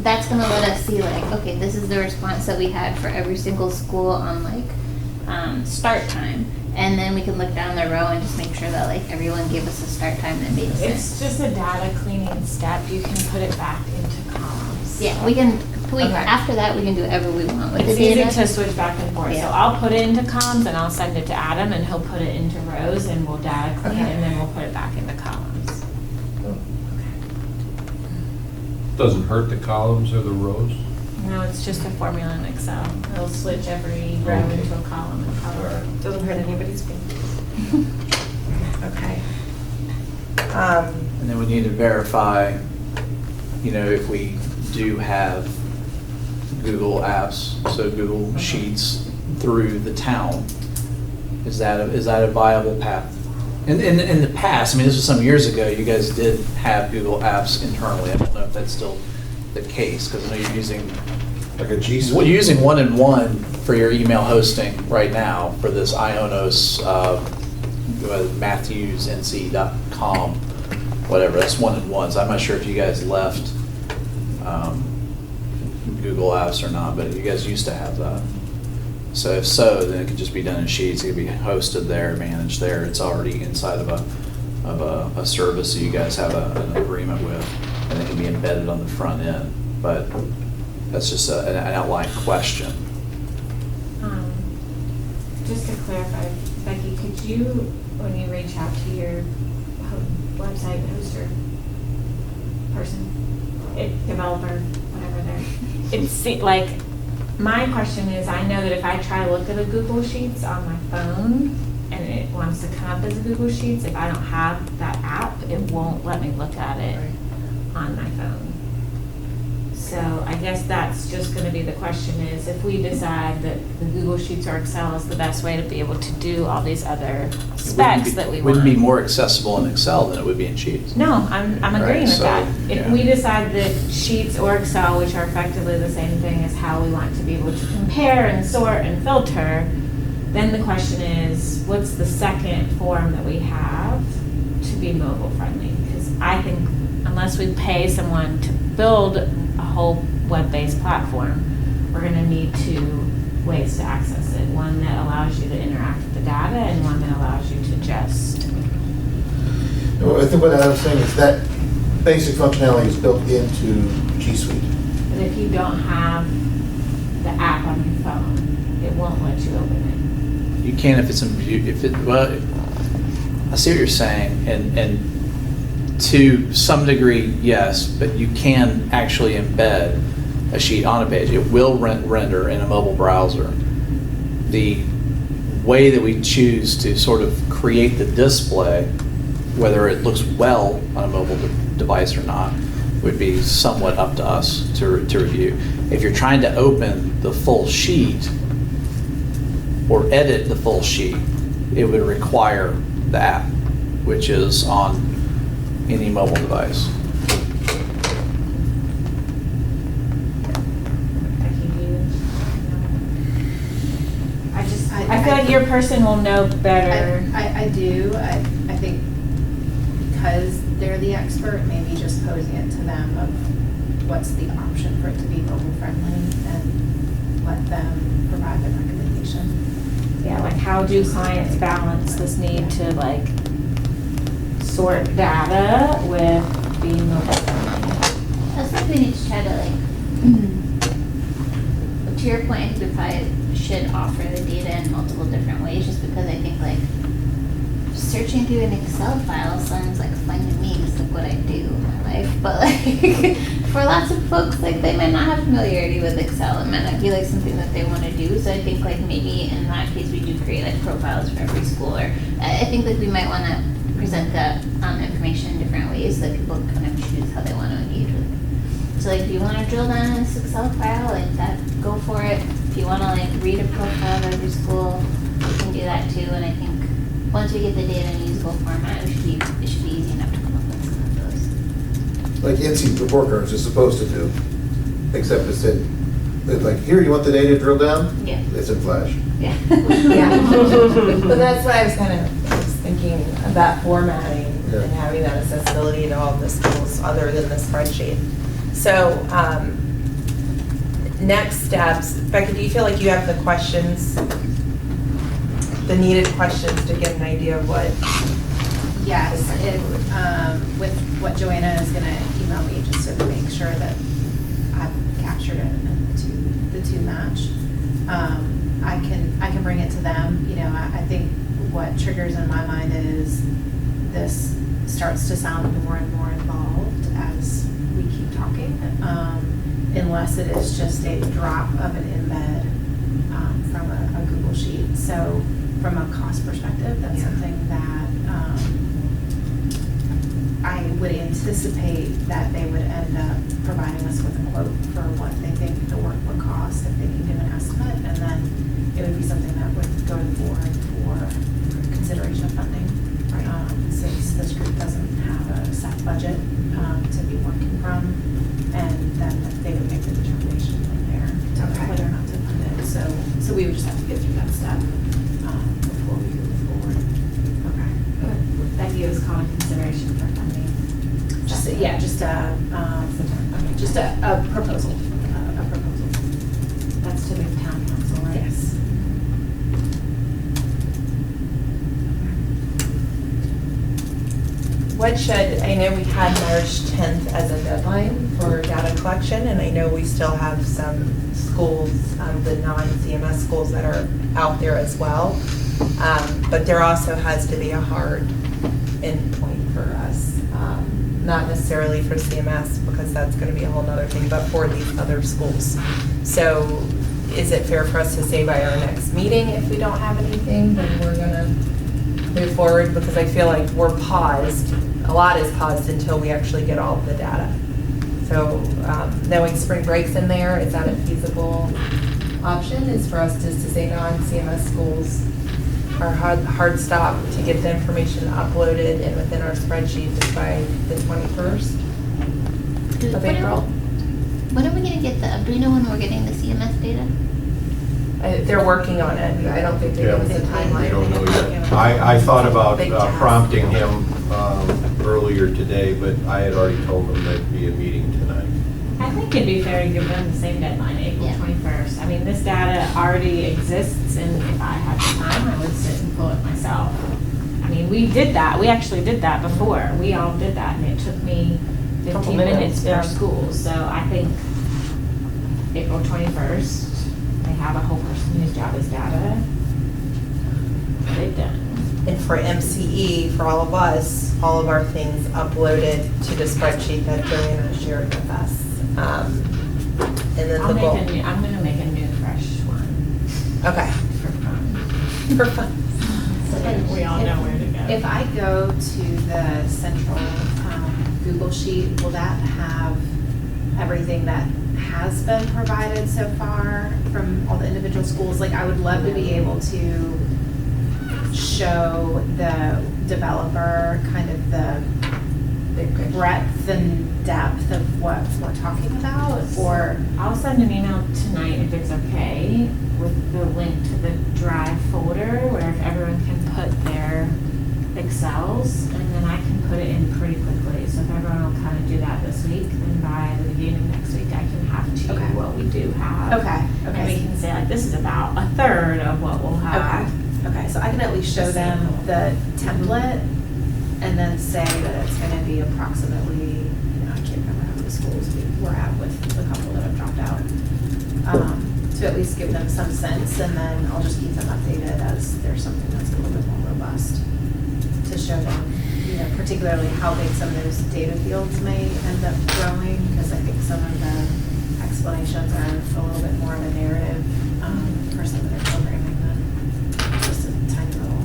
that's gonna let us see like, okay, this is the response that we had for every single school on like, start time. And then we can look down the row and just make sure that like everyone gave us a start time that made sense. It's just a data cleaning step. You can put it back into columns. Yeah, we can, Okay. after that, we can do whatever we want with the It's easy data. to switch back and forth. So Yeah. I'll put it into columns and I'll send it to Adam and he'll put it into rows and we'll data clean Okay. and then we'll put it back into columns. Doesn't hurt the columns or the rows? No, it's just a formula in Excel. It'll switch every row Okay. into a column and color. Doesn't hurt anybody's feelings. Okay. And then we need to verify, if we do have Google Apps, so Google Sheets through the town, is that a viable path? In the past, I mean, this was some years ago, you guys did have Google Apps internally. I don't know if that's still the case, because I know you're using, Like a G well, you're using one-in-one for your email hosting right now for this Ionos, MatthewsNC.com, whatever, that's one-in-one. So I'm not sure if you guys left Google Apps or not, but you guys used to have that. So if so, then it could just be done in Sheets, it could be hosted there, managed there, it's already inside of a service that you guys have an agreement with, and it can be embedded on the front end, but that's just an outline question. Just to clarify, Becky, could you, when you reach out to your website hoster person, developer, whatever they're, like, my question is, I know that if I try to look at a Google Sheets on my phone and it wants to come up as a Google Sheets, if I don't have that app, it won't let me look at it on my phone. So I guess that's just gonna be the question is, if we decide that the Google Sheets or Excel is the best way to be able to do all these other specs that we want. Wouldn't be more accessible in Excel than it would be in Sheets. No, I'm agreeing with so, that. If yeah. we decide that Sheets or Excel, which are effectively the same thing, is how we want to be able to compare and sort and filter, then the question is, what's the second form that we have to be mobile friendly? Because I think unless we pay someone to build a whole web-based platform, we're gonna need two ways to access it. One that allows you to interact with the data and one that allows you to just. Well, I think what Adam's saying is that basic functionality is built into G Suite. But if you don't have the app on your phone, it won't let you open You can if it's in view, well, I see what you're saying, and to some degree, yes, but you can actually embed a sheet on a page. It will render in a mobile browser. The way that we choose to sort of create the display, whether it looks well on a mobile device or not, would be somewhat up to us to review. If you're trying to open the full sheet or edit the full sheet, it would require the app, which is on any mobile device. I feel like your person will know better. I do. I think because they're the expert, maybe just posing it to them of what's the option for it to be mobile friendly and let them provide the recommendation. Yeah, like how do science balance this need to like sort data with being mobile friendly? I think we need to try to like, to your point, I think we probably should offer the data in multiple different ways, just because I think like searching through an Excel file sounds like fun to me, it's like what I do in my life, but like, for lots of folks, like, they might not have familiarity with Excel, it might not be like something that they wanna do, so I think like maybe in that case, we do create like profiles for every school, or I think like we might wanna present that, information in different ways, so that people kind of choose how they wanna engage with it. So like, if you wanna drill down in this Excel file, like that, go for it. If you wanna like read a profile of every school, you can do that too, and I think once we get the data in a usable format, it should be easy enough to come up with some of those. Like NC report cards is supposed to do, except it said, it's like, here, you want the data drilled down? Yeah. It's in Flash. Yeah. Yeah, but that's what I was thinking about formatting Yeah. and having that accessibility to all the schools other than the spreadsheet. So, next steps, Becca, do you feel like you have the questions, the needed questions to get an idea of what? Yes, with what Joanna is gonna email me, just to make sure that I've captured it and the two match. I can bring it to them, you know, I think what triggers in my mind is this starts to sound more and more involved as we keep talking, unless it is just a drop of an embed from a Google Sheet. So from a cost perspective, that's something that I would anticipate that they would end up providing us with a quote for what they think the work would cost, if they can give an estimate, and then it would be something that would go to the board for consideration of funding. Since this group doesn't have a set budget to be working from, and then they would make the determination from there whether or not to fund it. So we would just have to get through that step before we move forward. Would that give us common consideration for funding? Just a proposal. A proposal. That's to move town council, right? Yes. What should, I know we had March 10th as a deadline for data collection, and I know we still have some schools, the non-CMS schools that are out there as well. But there also has to be a hard endpoint for us. Not necessarily for CMS, because that's gonna be a whole nother thing, but for these other schools. So is it fair for us to say by our next meeting, if we don't have anything, then we're gonna move forward? Because I feel like we're paused, a lot is paused until we actually get all of the data. So knowing spring break's in there, is that a feasible option? Is for us just to say non-CMS schools are hard stop to get the information uploaded and within our spreadsheet just by the 21st of April? When are we gonna get do we know when we're getting the CMS data? They're working on it. I don't think they give us a timeline. We don't know yet. I thought about Big task. prompting him earlier today, but I had already told him there'd be a meeting tonight. I think it'd be fair to give them the same deadline, April Yeah. 21st. I mean, this data already exists, and if I had the time, I would sit and pull it myself. I mean, we did that, we actually did that before. We all did that, and it took me 15 minutes per school. So I think April 21st, they have a whole person whose job is data. They've done. And for MCE, for all of us, all of our things uploaded to the spreadsheet that Joanna shared with us. And then I'm the goal. gonna make a new fresh one Okay, for fun. for fun. So that we all know where to go. If I go to the central Google Sheet, will that have everything that has been provided so far from all the individual schools? Like, I would love to be able to show the developer kind of the breadth and depth of what we're talking about, or I'll send an email tonight if it's okay with the link to the drive folder where if everyone can put their Excels, and then I can put it in pretty quickly. So if everyone will kind of do that this week, then by the beginning of next week, I can have to Okay. what we do have. Okay. And we can say like, this is about a third of what we'll have. Okay, so I can at least show them the template and then say that it's gonna be approximately, I can't remember how many schools we're at with the couple that have dropped out. To at least give them some sense, and then I'll just keep them updated as there's something that's a little bit more robust. to show them, you know, particularly how big some of those data fields may end up growing, because I think some of the explanations are a little bit more of a narrative for some of their programming than just a tiny little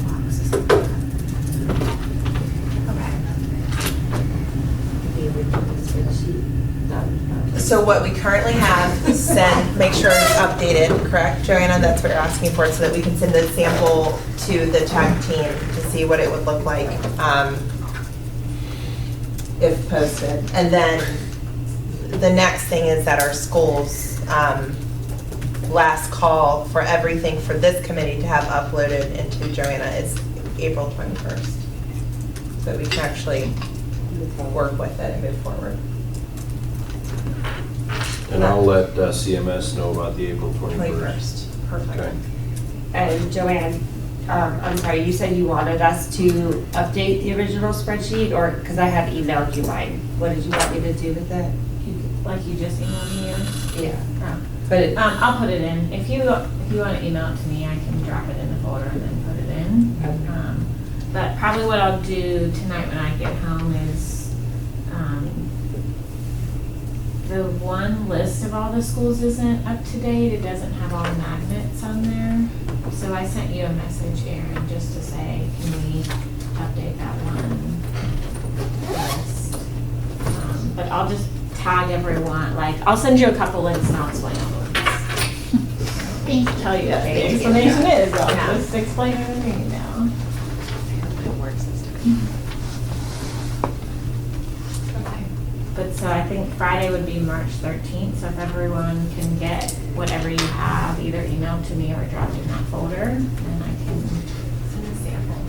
box or something like that. So what we currently have, make sure it's updated, correct, Joanna? That's what you're asking for, so that we can send a sample to the tech team to see what it would look like if posted. And then the next thing is that our schools, last call for everything for this committee to have uploaded into Joanna is April 21st. So we can actually work with it and move forward. And I'll let CMS know about the April 21st. Perfect. Okay. And Joanne, I'm sorry, you said you wanted us to update the original spreadsheet, or, because I had emailed you mine. What did you want me to do with that? Like you just emailed me yours? Yeah. Oh. But, I'll put it in. If you want to email it to me, I can drop it in the folder and then put it in. Okay. But probably what I'll do tonight when I get home is, the one list of all the schools isn't up to date. It doesn't have all the magnets on there. So I sent you a message, Erin, just to say, can we update that one list? But I'll just tag everyone, like, I'll send you a couple links and I'll explain all the links. Thank you. Tell you what the explanation is, I'll just explain everything now. But so I think Friday would be March 13th, so if everyone can get whatever you have, either emailed to me or dropped in that folder, then I can send a sample.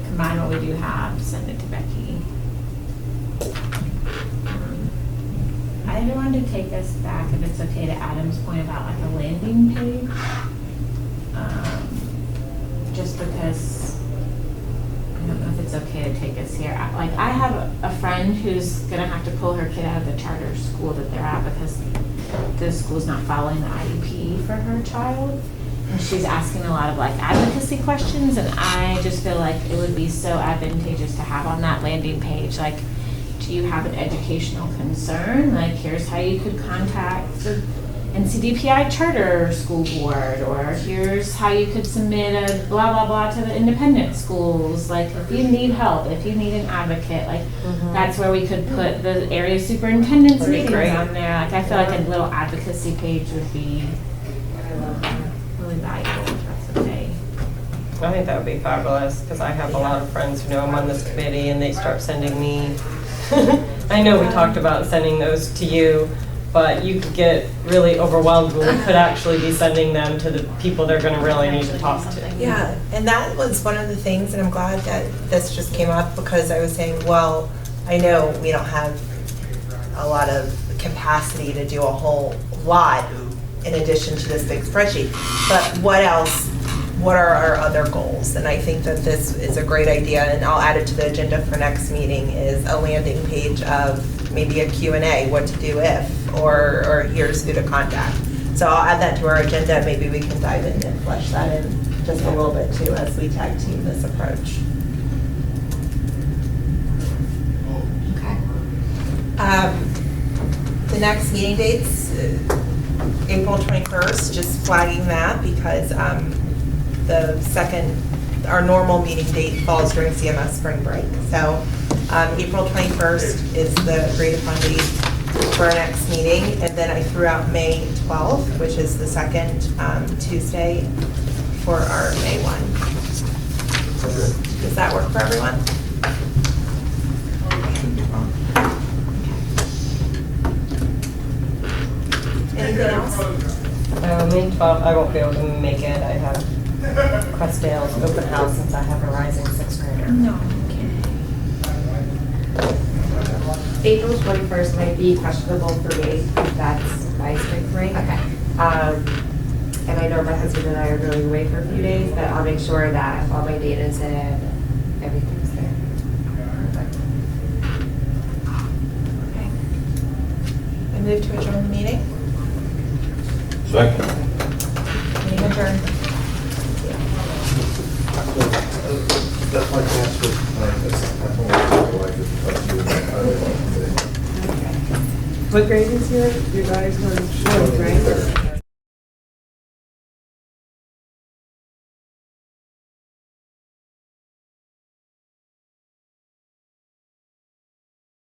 Combine what we do have, send it to Becky. I wanted to take us back, if it's okay, to Adam's point about like a landing page. Just because I don't know if it's okay to take us here. Like, I have a friend who's gonna have to pull her kid out of the charter school that they're at because the school's not following the IEP for her child. And she's asking a lot of like advocacy questions, and I just feel like it would be so advantageous to have on that landing page, like, do you have an educational concern? Like, here's how you could contact the NCDPI charter school board, or here's how you could submit a blah, blah, blah to the independent schools. Like, if you need help, if you need an advocate, like, that's where we could put the area superintendent's meetings on there. Like, I feel like a little advocacy page would be really valuable, if that's okay. I think that would be fabulous, because I have a lot of friends who know I'm on this committee, and they start sending me, I know we talked about sending those to you, but you could get really overwhelmed when we could actually be sending them to the people they're gonna really need to talk to. Yeah, and that was one of the things, and I'm glad that this just came up, because I was saying, well, I know we don't have a lot of capacity to do a whole lot in addition to this big spreadsheet, but what else? What are our other goals? And I think that this is a great idea, and I'll add it to the agenda for next meeting, is a landing page of maybe a Q&A, what to do if, or here's who to contact. So I'll add that to our agenda. Maybe we can dive in and flesh that in just a little bit too as we tag team this approach. Okay. The next meeting dates, April 21st, just flagging that because our normal meeting date falls during CMS spring break. So April 21st is the agreed upon date for our next meeting. And then I threw out May 12th, which is the second Tuesday for our May 1. Does that work for everyone? Anything else? May 12th, I won't be able to make it. I have Crestdale's open house since I have a rising sixth grader. No. April 21st might be questionable for me, if that's my spring break. Okay. And I know my husband and I are going away for a few days, but I'll make sure that all my data's in and everything's there. Okay. I move to adjourn the meeting. Second. Meeting adjourned. That's my task with my wife is What grade is your daughter's going to, right?